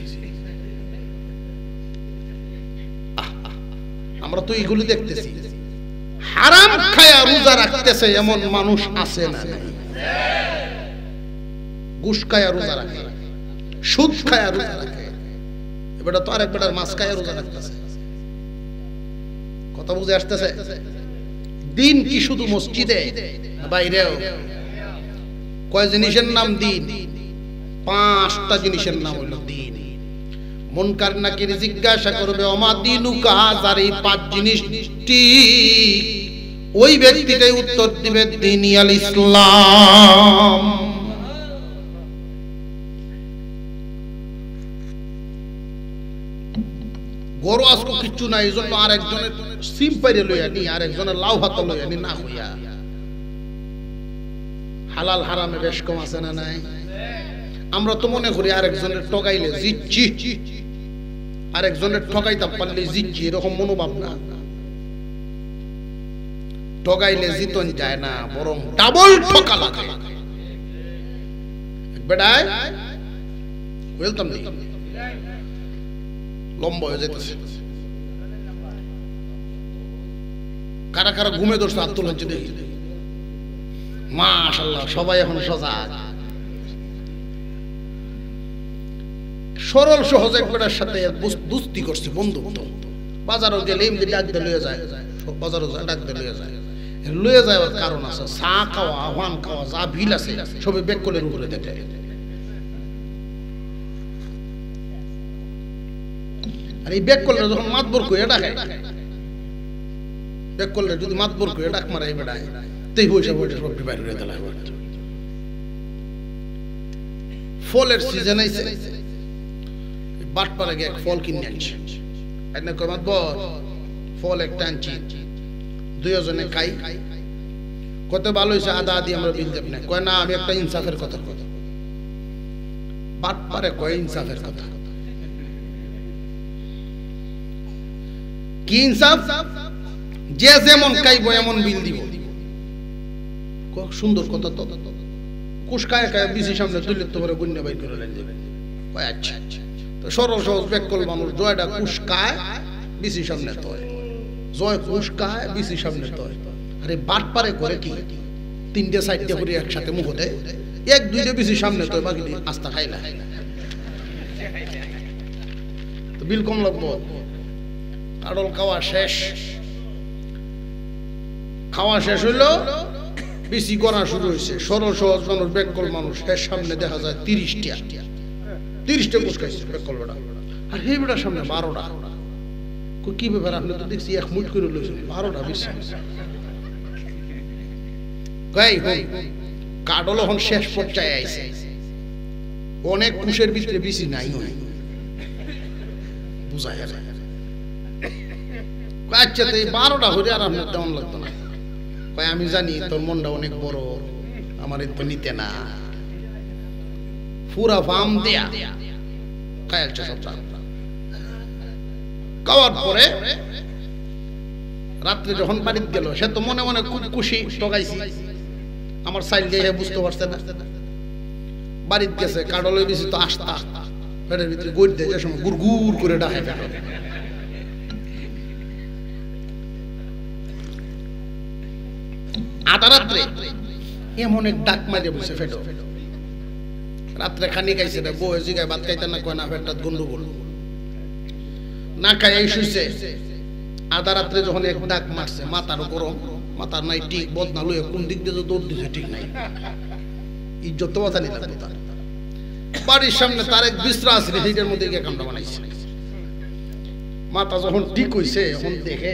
আমরা তো এইগুলি দেখতেছি। হারাম খায়া রোজা রাখতেছে এমন মানুষ আছে না? ঘুষ খায়া রোজা রাখে, সুদ খায়া রোজা রাখে, এবারে তো আরেক বেটার মাছ খায়া রোজা রাখতেছে। কথা বুঝে আসতেছে? দিন কি শুধু মসজিদে, বাইরেও? কয় জিনিসের নাম দিন? 5টা জিনিসের নাম হলো দিন। মুনকার নাকির জিজ্ঞাসা করবে ওমা দিনুকা, আর এই 5 জিনিসটি ওই ব্যক্তিটাই উত্তর দিবে দ্বীনি আল ইসলাম। গরু আজকে কিচ্ছু নাই, এই জন্য আরেকজনের সিম পাইরে লইয়া নি, আরেকজনের লাউ ভাত লইয়া নি না হইয়া। হালাল হারামে বেশ কম আছে না নাই? আমরা তো মনে করি আরেকজনের ঠকাইলে জিতছি, আরেকজনের ঠকাইতাম পারলে জিতছি, এরকম মনোভাব না। ঠকাইলে জিতন যায় না, বরং ডাবল ঠকা লাগে। বেটায় বলতাম নি, লম্বা হয়ে যেতেছে। কারা কারা ঘুমে ধরছে হাত তোলা হচ্ছে দেখি। মাশাআল্লাহ, সবাই এখন সজাগ। সরল সহজ এক বেটার সাথে দুস্তি করছে, বন্ধুত্ব। বাজারও গেলে এমনি ডাক দিয়ে লয়ে যায়, বাজারও ডাক দিয়ে লয়ে যায়, লয়ে যাওয়ার কারণ আছে। চা খাওয়া, আহ্বান খাওয়া, যা ভিল আছে সবে বেকলের উপরে দেখে। আর এই বেকলের যখন মাতবর কইয়া ডাকে, বেকলের যদি মাতবর কইয়া ডাক মারে এই বেটায়, তেই পয়সা পয়সা সব বাইর হয়ে গেল। ফলের সিজন আইছে, বাটপাড়া গিয়ে এক ফল কিনে আনছে। এনে কয় মাতবর ফল একটা আনছি, 2 জনে খাই। কত ভালো হয়েছে, আদা আদি আমরা বিল দেব না। কয় না, আমি একটা ইনসাফের কথা কই। বাটপাড়ে কয় ইনসাফের কথা? কি ইনসাফ? যে যেমন খাইব এমন বিল দিব। সুন্দর কথা তো। কুশকায় খায় বিসি সামনে তুলে তো করে গুন্না বাই করে লেন যাবে। কয় আচ্ছা তো সরল সহজ বেকল মানুষ জয়টা কুশকায় বিসি সামনে তয়, জয় কুশকায় বিসি সামনে তয়। আরে বাটপারে করে কি 3টে 4টে করে একসাথে মুখ দেয়, 1-2টে বিসি সামনে তয়, বাকি আস্তা খাইলা তো বিল কম লাগবো। আড়ল খাওয়া শেষ, খাওয়া শেষ হইল, বেশি করা শুরু হয়েছে। সরল সহজ মানুষ বেকল মানুষ এর সামনে দেখা যায় 30টা কুচকাইছে বেকল বেটা, আর হে বেটার সামনে 12টা। কি ব্যাপার, আপনি তো দেখছি 1 মুঠ করে লইছেন, 12টা বেশি গাই হই। কাডল এখন শেষ পর্যায়ে আইছে, অনেক কুশের ভিতরে বেশি নাই হয়, বুঝা যায়। আচ্ছা তো এই 12টা হলে আর আপনার তেমন লাগতো না। কয় আমি জানি তোর মনটা অনেক বড়, আমার তো নিতে না। পুরা ফার্ম দেয়া খায়ালছে সবটা। খাওয়ার পরে রাত্রে যখন বাড়িতে গেল, সে তো মনে মনে খুব খুশি, ঠকাইছি আমার সাইল দিয়ে বুঝতে পারছে না। বাড়িতে গেছে, কাডলের বেশি তো আস্তা পেটের ভিতরে গড় দিয়ে যে সময় গুড় গুড় করে ডাকে। আধা রাত্রে এমন এক ডাক মারে বসে ফেটো। রাত্রে খানি খাইছে না, বউ জিগায় ভাত খাইতে না, কয় না পেটটা গন্ডগোল না খাই এই শুইছে। আধা রাত্রে যখন এক ডাক মারছে, মাথারও গরম, মাথার নাই ঠিক বদনা লইয়া কোন দিক দিয়ে দৌড় দিছে ঠিক নাই। ইজ্জত কথা নিলাম তার বাড়ির সামনে তার এক বিশ্রা আছে সেইটার মধ্যে গিয়ে কামটা বানাইছে মাথা যখন ঠিক হইছে এখন দেখে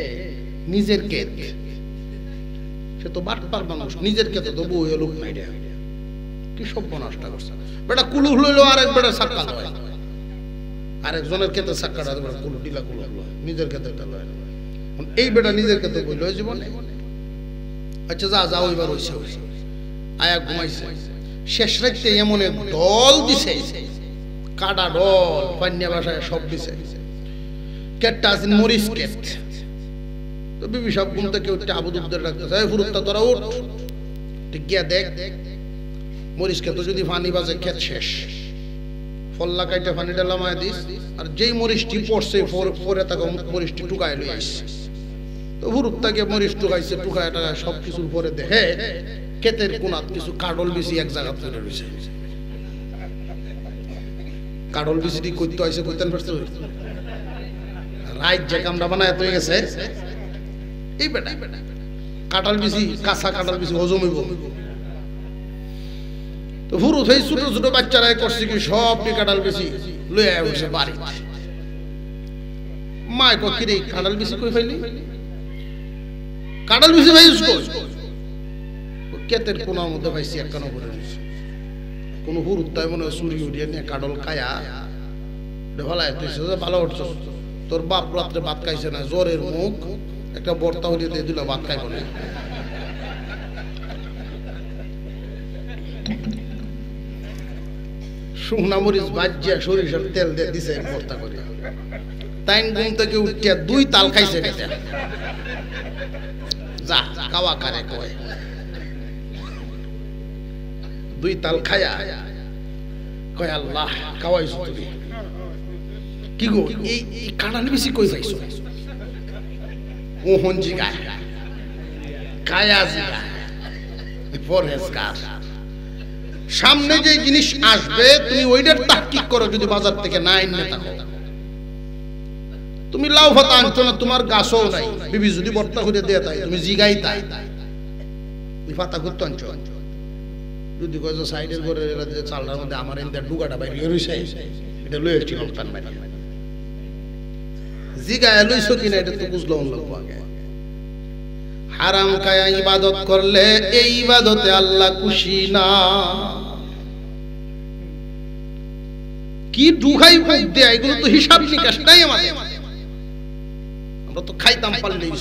নিজের ক্ষেত সে তো বাটপার মানুষ নিজের ক্ষেতে তো বউ লোক নাই রে কি সব নষ্ট করছে বেটা কুলু হইলো আরেক বেটা সাক্কা লয় আরেকজনের ক্ষেতে সাক্কাটা বেটা কুলু ডিলা কুলু নিজের ক্ষেতেটা লয় এই বেটা নিজের ক্ষেতে বইল জীবনে আচ্ছা যা যা ওইবার হইছে আয়া ঘুমাইছে শেষ রাতে এমন এক ডল দিছে কাটা ডল পান্না ভাষায় সব দিছে কেটটা আছে মরিস কেট তো বিবি সব ঘুম থেকে উঠে আবু দুধের ডাকতেছে এই ফুরুত্তা তোরা উঠ ঠিক গিয়া দেখ মরিস কেট যদি পানি বাজে খেত শেষ ফল্লা কাইটা পানিটা লামায় দিস আর যেই মরিচটি পড়ছে পরে তাকে মরিচটি টুকায় লই আসছে তো ফুরুত্তাকে মরিচ টুকাইছে টুকায় টাকায় সব কিছুর পরে দেখে ক্ষেতের কোনাত কিছু কাডল বিচি এক জায়গা পড়ে রয়েছে কাডল বিচিটি কইতে আইছে কইতেন পারছো রাইট যে কামটা বানায় হয়ে গেছে এই বেটা কাঁঠাল বিচি কাঁচা কাঁঠাল বিচি হজম হইব তো ফুরু সেই ছোট ছোট বাচ্চারাই করছে কি সব কাঁঠাল বিচি লয়ে আসছে বাড়ি মা কো কি রে কাঁঠাল বিচি কই ফাইলি কাঁঠাল বিচি ভাই কেতের কোনার মধ্যে পাইছি একখানা করে দিয়েছে কোনো হুরুত্তায় মনে হয় চুরি উঠিয়ে নিয়ে কাঁঠাল খায়া ভালাই তুই ভালো উঠছ তোর বাপ রাত্রে ভাত খাইছে না জ্বরের মুখ একটা বর্তা উঠিয়ে দিয়ে দিল ভাত খাইব না শুকনা মরিচ বাজিয়া সরিষার তেল দিয়ে দিছে বর্তা করে তাই ঘুম থেকে উঠিয়া 2 তাল খাইছে যা কাওয়া কারে কয় 2 তাল খায়া কয় আল্লাহ কাওয়াইছো তুমি কি গো এই কাঁঠাল বেশি কই পাইছো ওহন জিগা কায়া জিগা পরহেজগার সামনে যে জিনিস আসবে তুমি ওইটার তাহকিক করো যদি বাজার থেকে না এনে থাকো তুমি লাউ পাতা আনছো না তোমার গাছও নাই বিবি যদি বর্তা করে দিয়ে তাই তুমি জিগাই তাই তুমি পাতা করতে আনছো যদি কয় সাইডের করে চালটার মধ্যে আমার এনটা ডুগাটা বাইরে রইছে এটা লয়ে আসছিল টান মারি জিগায় লইছো কিনা এটা তো বুঝলাম লাগবো আগে হারাম খায়া ইবাদত করলে এই ইবাদতে আল্লাহ খুশি না কি দুহাই মুখ দেয় এগুলো তো হিসাব নিকাশ নাই আমাদের আমরা তো খাইতাম পারলেই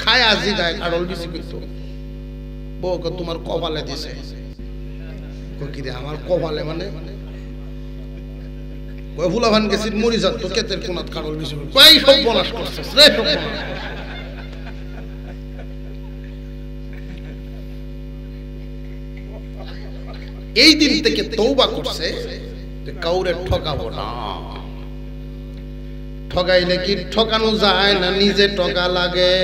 খায়া জিগায় কারল বেশি করতো বউকে তোমার কপালে দিছে কি রে আমার কপালে মানে কয় ফুলাভান গেছিস মরি যাত তো কেতের কোনাত কারল বেশি কয় সব বনাশ করছিস রে সব এই দিন থেকে তওবা করছে যে কাউরে ঠকাবো না ঠকাইলে কি ঠকানো যায় না নিজে ঠকা লাগে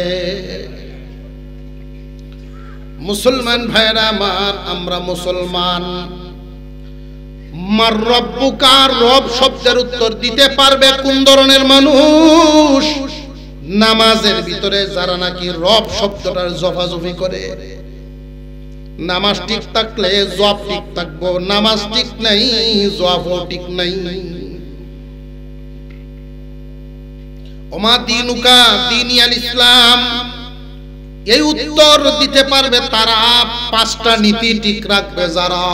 মুসলমান ভাইরা আমার আমরা মুসলমান মার রব্বুকা রব শব্দের উত্তর দিতে পারবে কোন ধরনের মানুষ নামাজের ভিতরে যারা নাকি রব শব্দটার জফাজফি করে নামাজ ঠিক থাকলে জব ঠিক থাকবো নামাজ ঠিক নাই জবও ঠিক নাই ওমা দিনুকা দিনিয়াল ইসলাম এই উত্তর দিতে পারবে তারা 5টা নীতি ঠিক রাখবে যারা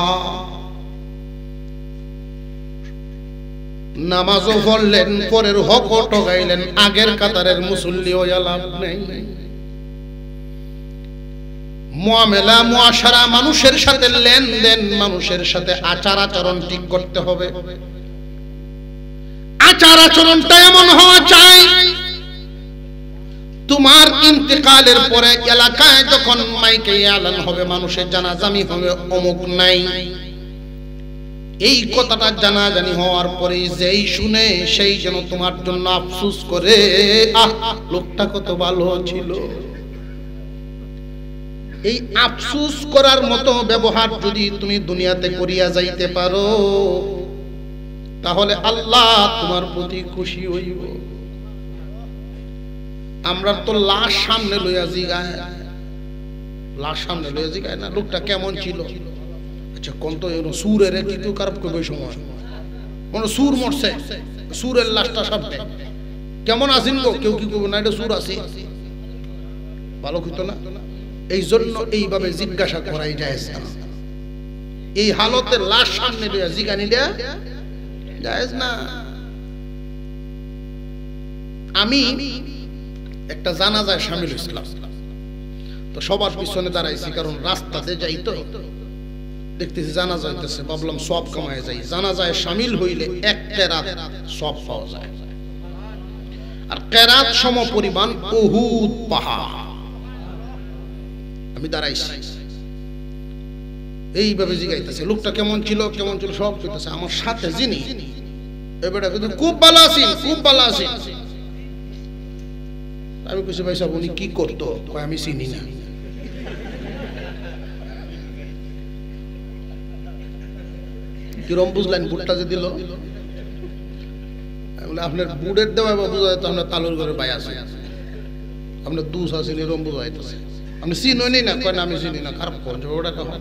নামাজও পড়লেন পরের হকও ঠকাইলেন আগের কাতারের মুসল্লি হইয়া লাভ নেই মুআমালা মুআশারা মানুষের সাথে লেনদেন মানুষের সাথে আচার আচরণ ঠিক করতে হবে আচার আচরণটা এমন হওয়া চাই তোমার ইন্তেকালের পরে এলাকায় যখন মাইকে এলান হবে মানুষের জানাজানি হবে অমুক নাই এই কথাটা জানাজানি হওয়ার পরে যেই শুনে সেই যেন তোমার জন্য আফসোস করে আহ লোকটা কত ভালো ছিল এই আফসোস করার মতো ব্যবহার যদি তুমি দুনিয়াতে করিয়া যাইতে পারো তাহলে আল্লাহ তোমার প্রতি খুশি হইব আমরা তো লাশ সামনে লইয়া জিগায় লাশ সামনে লইয়া জিগায় না লোকটা কেমন ছিল আচ্ছা কোন তো সুরের কিন্তু খারাপ করবে সময় কোন সুর মরছে সুরের লাশটা সামনে কেমন আছেন গো কেউ কি করবে না এটা সুর আছে ভালো হইতো না এই জন্য এইভাবে জিজ্ঞাসা করাই জায়েজ না এই হালতে লাশ সামনে লইয়া জিগানি দেয়া জায়েজ না আমি একটা জানাজায় শামিল হইছিলাম তো সবার পিছনে দাঁড়াইছি কারণ রাস্তাতে যাই তো দেখতেছি জানাজা হইতেছে ভাবলাম সব কামায় যাই জানাজায় শামিল হইলে এক কেরাত সব পাওয়া যায় আর কেরাত সম পরিমাণ উহুদ পাহাড় আমি দাঁড়াইছি এইভাবে জিগাইতেছে লোকটা কেমন ছিল সব কইতেছে আমার সাথে যিনি এবারে কিন্তু খুব ভালো আছেন আমি কইছি ভাই সাহেব উনি কি করতো কয় আমি চিনি না কিরম বুঝলেন বুটটা যে দিল বলে আপনার বুড়ের দেওয়া বুঝা যেত আপনার তালুর ঘরে ভাই আছে আপনার দুস আছেন এরম বুঝা যাইতেছে আপনি চিনি না কয় না আমি চিনি না খারাপ করছে ওটা কখন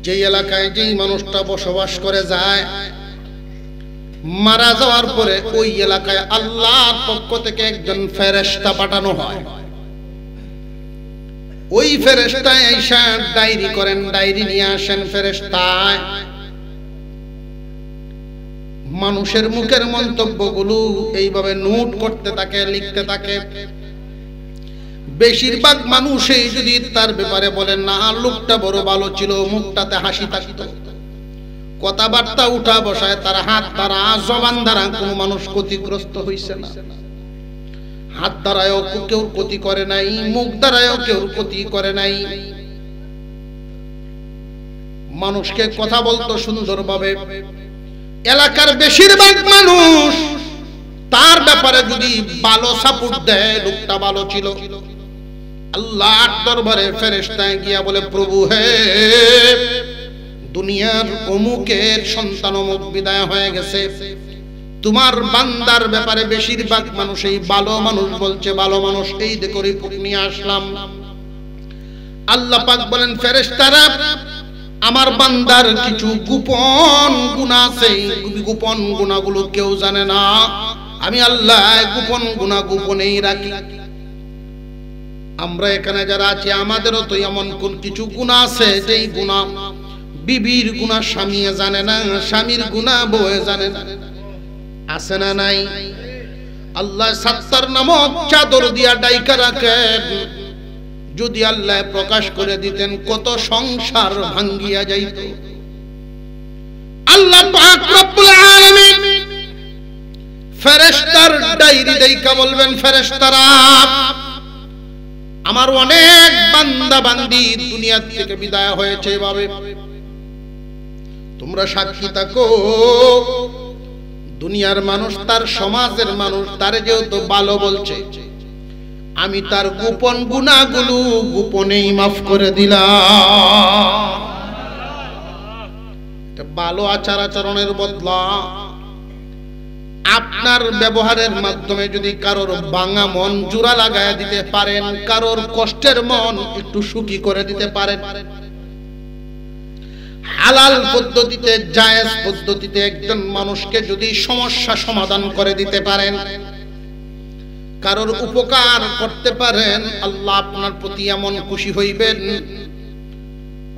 যেই এলাকায় যেই মানুষটা বসবাস করে যায় মারা যাওয়ার পরে ওই এলাকায় আল্লাহর পক্ষ থেকে একজন ফেরেশতা পাঠানো হয় ওই ফেরেশতা আইসা ডায়েরি করেন ডায়েরি নিয়ে আসেন ফেরেশতায় মানুষের মুখের মন্তব্যগুলো এইভাবে নোট করতে থাকে লিখতে থাকে বেশিরভাগ মানুষই যদি তার ব্যাপারে বলেন না লোকটা বড় ভালো ছিল মুখটাতে হাসি থাকতো কথাবার্তা উঠা বসায় তার হাত দ্বারা জবান দ্বারা কোন মানুষ ক্ষতিগ্রস্ত হইছে না হাত দ্বারাও কেউ ক্ষতি করে নাই মুখ দ্বারাও কেউ ক্ষতি করে নাই মানুষকে কথা বলতো সুন্দরভাবে এলাকার বেশিরভাগ মানুষ তার ব্যাপারে যদি ভালো সাপোর্ট দেয় লোকটা ভালো ছিল আল্লাহর দরবারে ফেরেশতা গিয়া বলে প্রভু হে দুনিয়ার অমুকের সন্তান অমুক বিদায় হয়ে গেছে তোমার বান্দার ব্যাপারে বেশিরভাগ মানুষ এই ভালো মানুষ বলছে ভালো মানুষ এই দেখো রিপোর্ট নিয়ে আসলাম আল্লাহ পাক বলেন ফেরেশতারা আমার বান্দার কিছু গোপন গুনাহ আছে গোপন গুনাহগুলো কেউ জানে না আমি আল্লাহ গোপন গুনাহ গোপনেই রাখি আমরা এখানে যারা আছি আমাদেরও তো এমন কোন কিছু গুনাহ আছে যেই গুনাহ বিবির গুনাহ স্বামী জানে না স্বামীর গুনাহ বউ জানে না আছে না নাই আল্লাহ সাত্তার নামক চাদর দিয়া ডাইকা রাখেন যদি আল্লাহ প্রকাশ করে দিতেন কত সংসার ভাঙ্গিয়া যাইত আল্লাহ পাক রব্বুল আলামিন ফেরেশতার ডায়েরি দেইকা বলবেন ফেরেশতারা আমার অনেক বান্দা বান্দি দুনিয়া থেকে বিদায় হয়েছে এভাবে তোমরা সাক্ষী থাকো দুনিয়ার মানুষ তার সমাজের মানুষ তারে যেহেতু ভালো বলছে আমি তার গোপন গুনাহগুলো গোপনেই মাফ করে দিলাম এটা ভালো আচার আচরণের বদলা আপনার ব্যবহারের মাধ্যমে যদি কারোর ভাঙা মন জোড়া লাগায়া দিতে পারেন কারোর কষ্টের মন একটু সুখী করে দিতে পারেন হালাল পদ্ধতিতে জায়েজ পদ্ধতিতে একজন মানুষকে যদি সমস্যা সমাধান করে দিতে পারেন কারোর উপকার করতে পারেন আল্লাহ আপনার প্রতি এমন খুশি হইবেন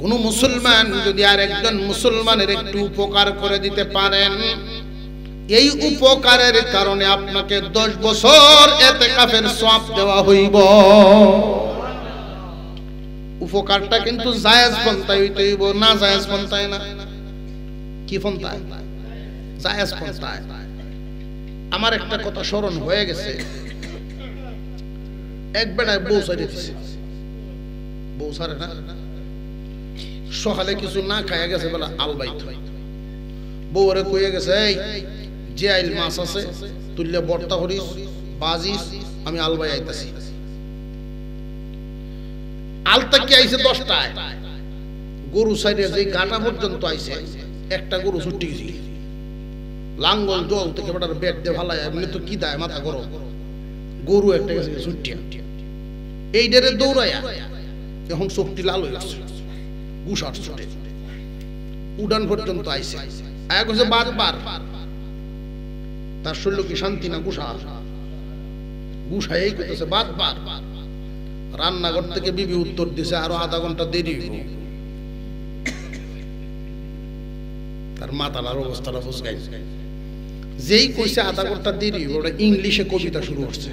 কোন মুসলমান যদি আর একজন মুসলমানের একটু উপকার করে দিতে পারেন এই উপকারের কারণে আপনাকে 10 বছর ইতিকাফের সওয়াব দেওয়া হইব উপকারটা কিন্তু জায়েজ পন্থায় হইতে হইব না জায়েজ পন্থায় না কি পন্থায় জায়েজ পন্থায় আমার একটা কথা স্মরণ হয়ে গেছে এক বেড়ায় বউ সাইরে দিছে বউ সারে না সকালে কিছু না খাইয়া গেছে বলে আলবাইত বউরে কইয়া গেছে এই যে আইল মাছ আছে তুললে বর্তা করিস বাজিস আমি আলবাই আইতাছি আলতা কি আইছে 10টায় গরু সাইডে যে গাটা পর্যন্ত আইছে একটা গরু ছুটি গেছে লাঙ্গল জল থেকে বড় বেড দে ভালাই এমনি তো কি দায় মাথা গরম গরু একটা গেছে ছুটি এই ডেরে দৌড়ায়া এখন চোখটি লাল হয়ে গেছে, গুসার ছুটে উড়ান পর্যন্ত আইছে, আয়া কইছে বারবার। তার শরীর কি শান্তি না গুসা, গুসাই করতেছে বারবার। রান্নাঘর থেকে বিবি উত্তর দিছে আরো আধা ঘন্টা দেরি হইব। তার মাতালার অবস্থাটা বুঝাই, যেই কইছে আধা ঘন্টা দেরি হইব, ওটা ইংলিশে কবিতা শুরু করছে।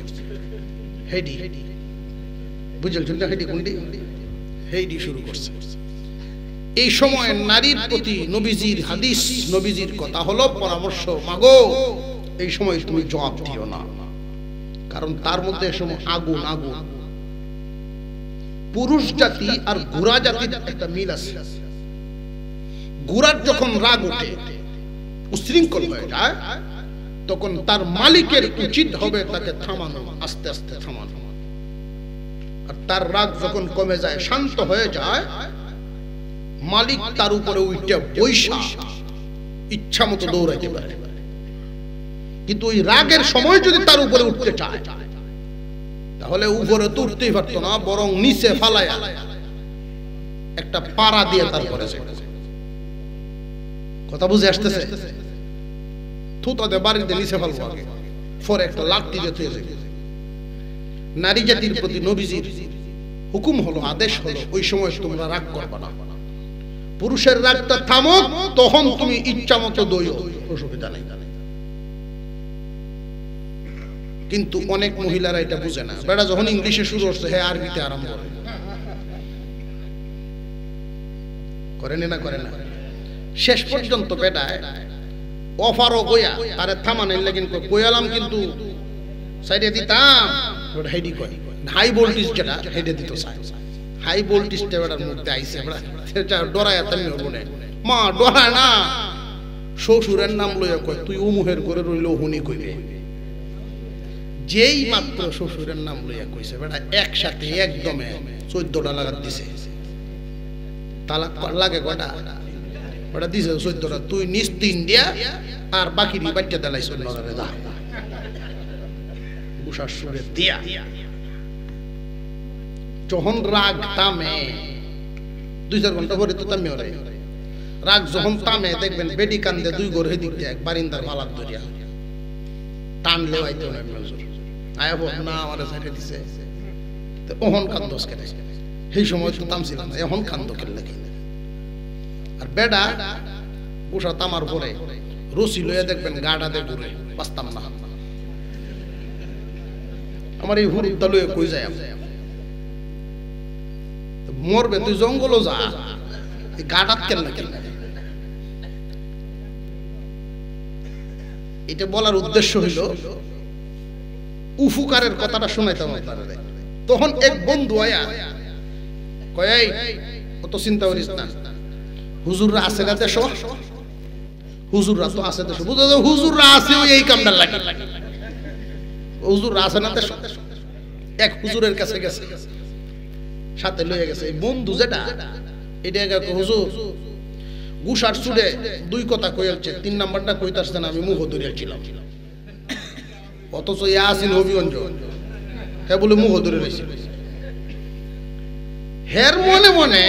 হেডি বুঝলেন না, হেডি কোনটি, হেডি শুরু করছে। এই সময় নারীর প্রতি নবীজির হাদিস, নবীজির কথা হলো পরামর্শ, মাগো এই সময় তুমি জবাব দিও না, কারণ তার মধ্যে সময় আগুন আগুন। পুরুষ জাতি আর ঘোড়া জাতির একটা মিল আছে। ঘোড়ার যখন রাগ ওঠে, উশৃঙ্খল হয়ে যায়, তখন তার মালিকের উচিত হবে তাকে থামানো, আস্তে আস্তে থামানো। আর তার রাগ যখন কমে যায়, শান্ত হয়ে যায়, মালিক তার উপরে উঠে বৈশা ইচ্ছা মতো দৌড়াইতে পারে। কিন্তু ওই রাগের সময় যদি তার উপরে উঠতে চায়, তাহলে উপরে তো উঠতেই পারতো না, বরং নিচে ফালায়া একটা পাড়া দিয়ে তারপরে কথা বুঝে আসতেছে, থুতাতে বাড়িতে নিচে ফেলবো আগে, পরে একটা লাঠি দিয়ে থুয়ে যাবে। নারী জাতির প্রতি নবীজির হুকুম হলো, আদেশ হলো, ওই সময় তোমরা রাগ করবা না। পুরুষের রাগটা থামো, তখন তুমি ইচ্ছা মতো দইও, অসুবিধা নেই। কিন্তু অনেক মহিলারা এটা বুঝে না। বেড়া যখন ইংলিশে শুরু হচ্ছে, হ্যাঁ আরবিতে আরম্ভ করে না, করে না। শেষ পর্যন্ত বেটায় অফারও কইয়া তারে থামানের লাগিন কইয়ালাম, কিন্তু সাইডে দিতাম, হেডি কয় হাই ভোল্টেজ, যেটা হেডে দিত চাই। হাই ভোল্টেজটা বেটার মধ্যে আইছে, সেটা ডরায় তেমনি বলে, মা ডরায় না, শ্বশুরের নাম লইয়া কয় তুই উমুহের করে রইল হুনি কইবে। যেই মাত্র শ্বশুরের নাম লইয়া কইছে, বেটা একসাথে একদমে 14টা লাগাত দিছে। তালাক লাগে কয়টা, ওটা দিছে 14টা। তুই নিস্তিন দিয়া আর বাকি বাচ্চা দেলাইছ নজরে দা গুসার সুরে দিয়া। যখন রাগ তামে, 2-4 ঘন্টা পরে তো তামে ওরে। রাগ যখন তামে, দেখবেন বেডি কান্দে 2 ঘর হেদিক দিয়ে, বারিন্দার মালাক ধরিয়া টানলে আইতো না নজর আয়া বল না আমারে সাইডে দিছে, তো ওহন কান্দস কেন? সেই সময় তো তামছিল না, এখন কান্দ কেন লাগে? আর বেডা গুসা তামার পরে রশি লইয়া দেখবেন গাডা দে ঘুরে, বাস্তাম না। আমার এই হুরুদটা লইয়া কই যায়, মরবে তুই জঙ্গলও যা, এই গাডাত কেন লাগে? এটা বলার উদ্দেশ্য হইল উফুকারের কথাটা শুনাইতাম আপনারা। তখন এক বন্ধু আয়া কয়, এই অত চিন্তা করিস না, হুজুররা আছে না দেশ, হুজুররা তো আছে দেশ, বুঝা যায় হুজুররা আছে ওই এই কামটা লাগে, হুজুররা আছে না দেশ। এক হুজুরের কাছে গেছে, সাথে লইয়া গেছে এই বন্ধু যেটা, এটা হুজুর গুসার চুড়ে 2 কথা কইলছে, 3 নাম্বারটা কইতাছে না, আমি মুখ ধরিয়াছিলাম। অথচ ইয়াসিন হবিগঞ্জ, হ্যাঁ বলে মুখ ধরে রয়েছে। হের মনে মনে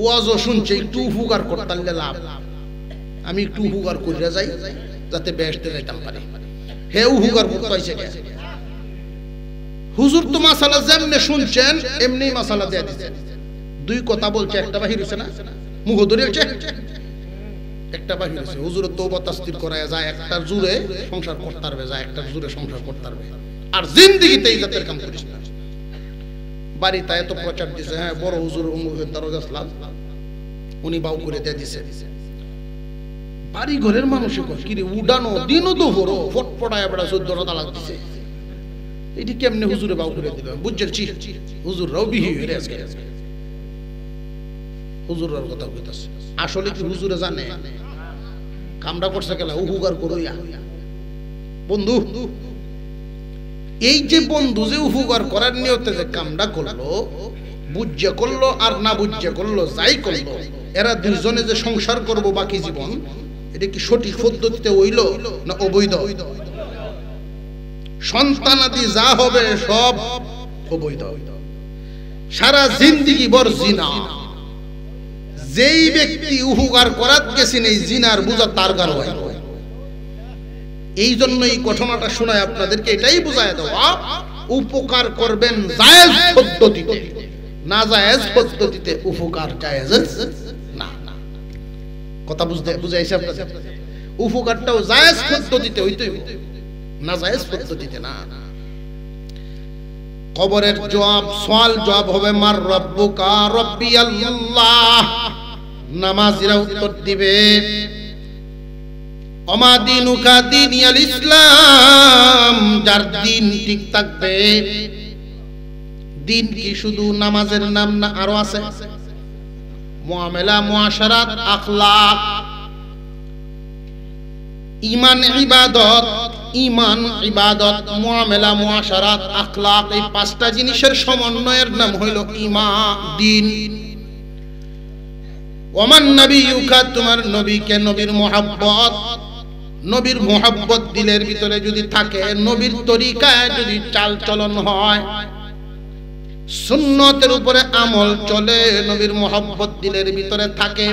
ওয়াজও শুনছে, একটু উপকার করতালে লাভ, আমি একটু উপকার করিয়া যাই যাতে বেহেশতে যাইতাম পারি। হে উপকার করতে হুজুর তো মাসালা যেমনে শুনছেন এমনি মাসালা দিয়ে দিচ্ছেন। 2 কথা বলছে, একটা বাহির হইছে না, মুখ ধরিয়েছে, একটা বাহির হইছে। হুজুরের তওবা তাসদিক করায়া যায়, একটার জুড়ে সংসার করতে পারবে, যায় একটার জুড়ে সংসার করতে পারবে। আর জিন্দেগিতে এই জাতের কাম করিস না। বাড়িতে এত প্রচার দিছে, হ্যাঁ বড় হুজুর উমুকের দরজা আসলাম, উনি বাউ করে দিয়ে দিছে। বাড়ি ঘরের মানুষে কয় কি রে, উডানো দিনও তো হরো ফটফটায় বেড়া 14টা তালাক দিছে, এটি কেমনে হুজুরে বাউ করে দিবে? বুঝছি হুজুররাও বিহি হয়ে গেছে, হুজুরের কথা কইতাছে। আসলে কি হুজুরে জানে কামড়া করছে গেলা উহুগার করইয়া? বন্ধু, এই যে বন্ধু যে উহুগার করার নিয়তে যে কামড়া করলো, বুঝ্যা করলো আর না বুঝ্যা করলো, যাই করলো, এরা দুইজনে যে সংসার করব বাকি জীবন, এটা কি সঠিক পদ্ধতিতে হইল না অবৈধ? সন্তানাদি যা হবে সব অবৈধ। সারা জিন্দেগি ভর জিনা। যেই ব্যক্তি উপকার করাত গেছেন এই জিনার বোঝা তার গার হয়। এই জন্য এই ঘটনাটা শোনায় আপনাদেরকে এটাই বোঝায় দেওয়া, উপকার করবেন জায়েজ পদ্ধতিতে, না জায়েজ পদ্ধতিতে উপকার জায়েজ না। কথা বুঝাইছে আপনাদের? উপকারটাও জায়েজ পদ্ধতিতে হইতেই, না জায়েজ পদ্ধতিতে না। কবরের জবাব, সওয়াল জবাব হবে মার রব্বুকা, রব্বি আল্লাহ। নামাজিরা উত্তর দিবে ওমা দিনুকা, দিনিয়াল ইসলাম। যার দিন ঠিক থাকবে। দিন কি শুধু নামাজের নাম না, আরো আছে মুআমালা, মুআশারাত, আখলাক, ঈমান, ইবাদত। ঈমান, ইবাদত, মুআমালা, মুআশারাত, আখলাক, এই পাঁচটা জিনিসের সমন্বয়ের নাম হইল ঈমান, দিন। ওমান নবিয়ুকা, তোমার নবীকে, নবীর মুহাব্বত। নবীর মুহাব্বত দিলের ভিতরে যদি থাকে, নবীর তরিকায় যদি চাল চলন হয়, সুন্নতের উপরে আমল চলে, নবীর মুহাব্বত দিলের ভিতরে থাকে,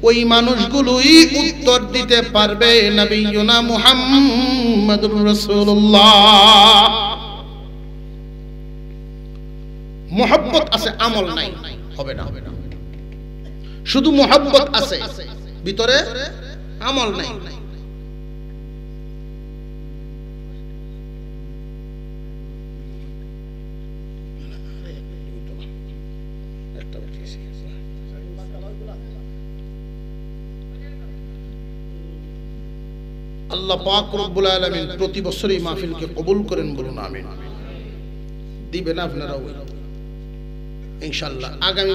ওই মানুষগুলোই উত্তর দিতে পারবে নবিয়ুনা মুহাম্মাদুর রাসূলুল্লাহ। মুহাব্বত আছে, আমল নাই, হবে না। শুধু মুহাব্বত আছে, ভিতরে আমল নাই। আল্লাহ পাক রব্বুল আলামিন প্রতি বছর এই মাহফিলকে কবুল করেন, বলুন আমিন। দিবেন আপনারাও ইনশাআল্লাহ। আগামী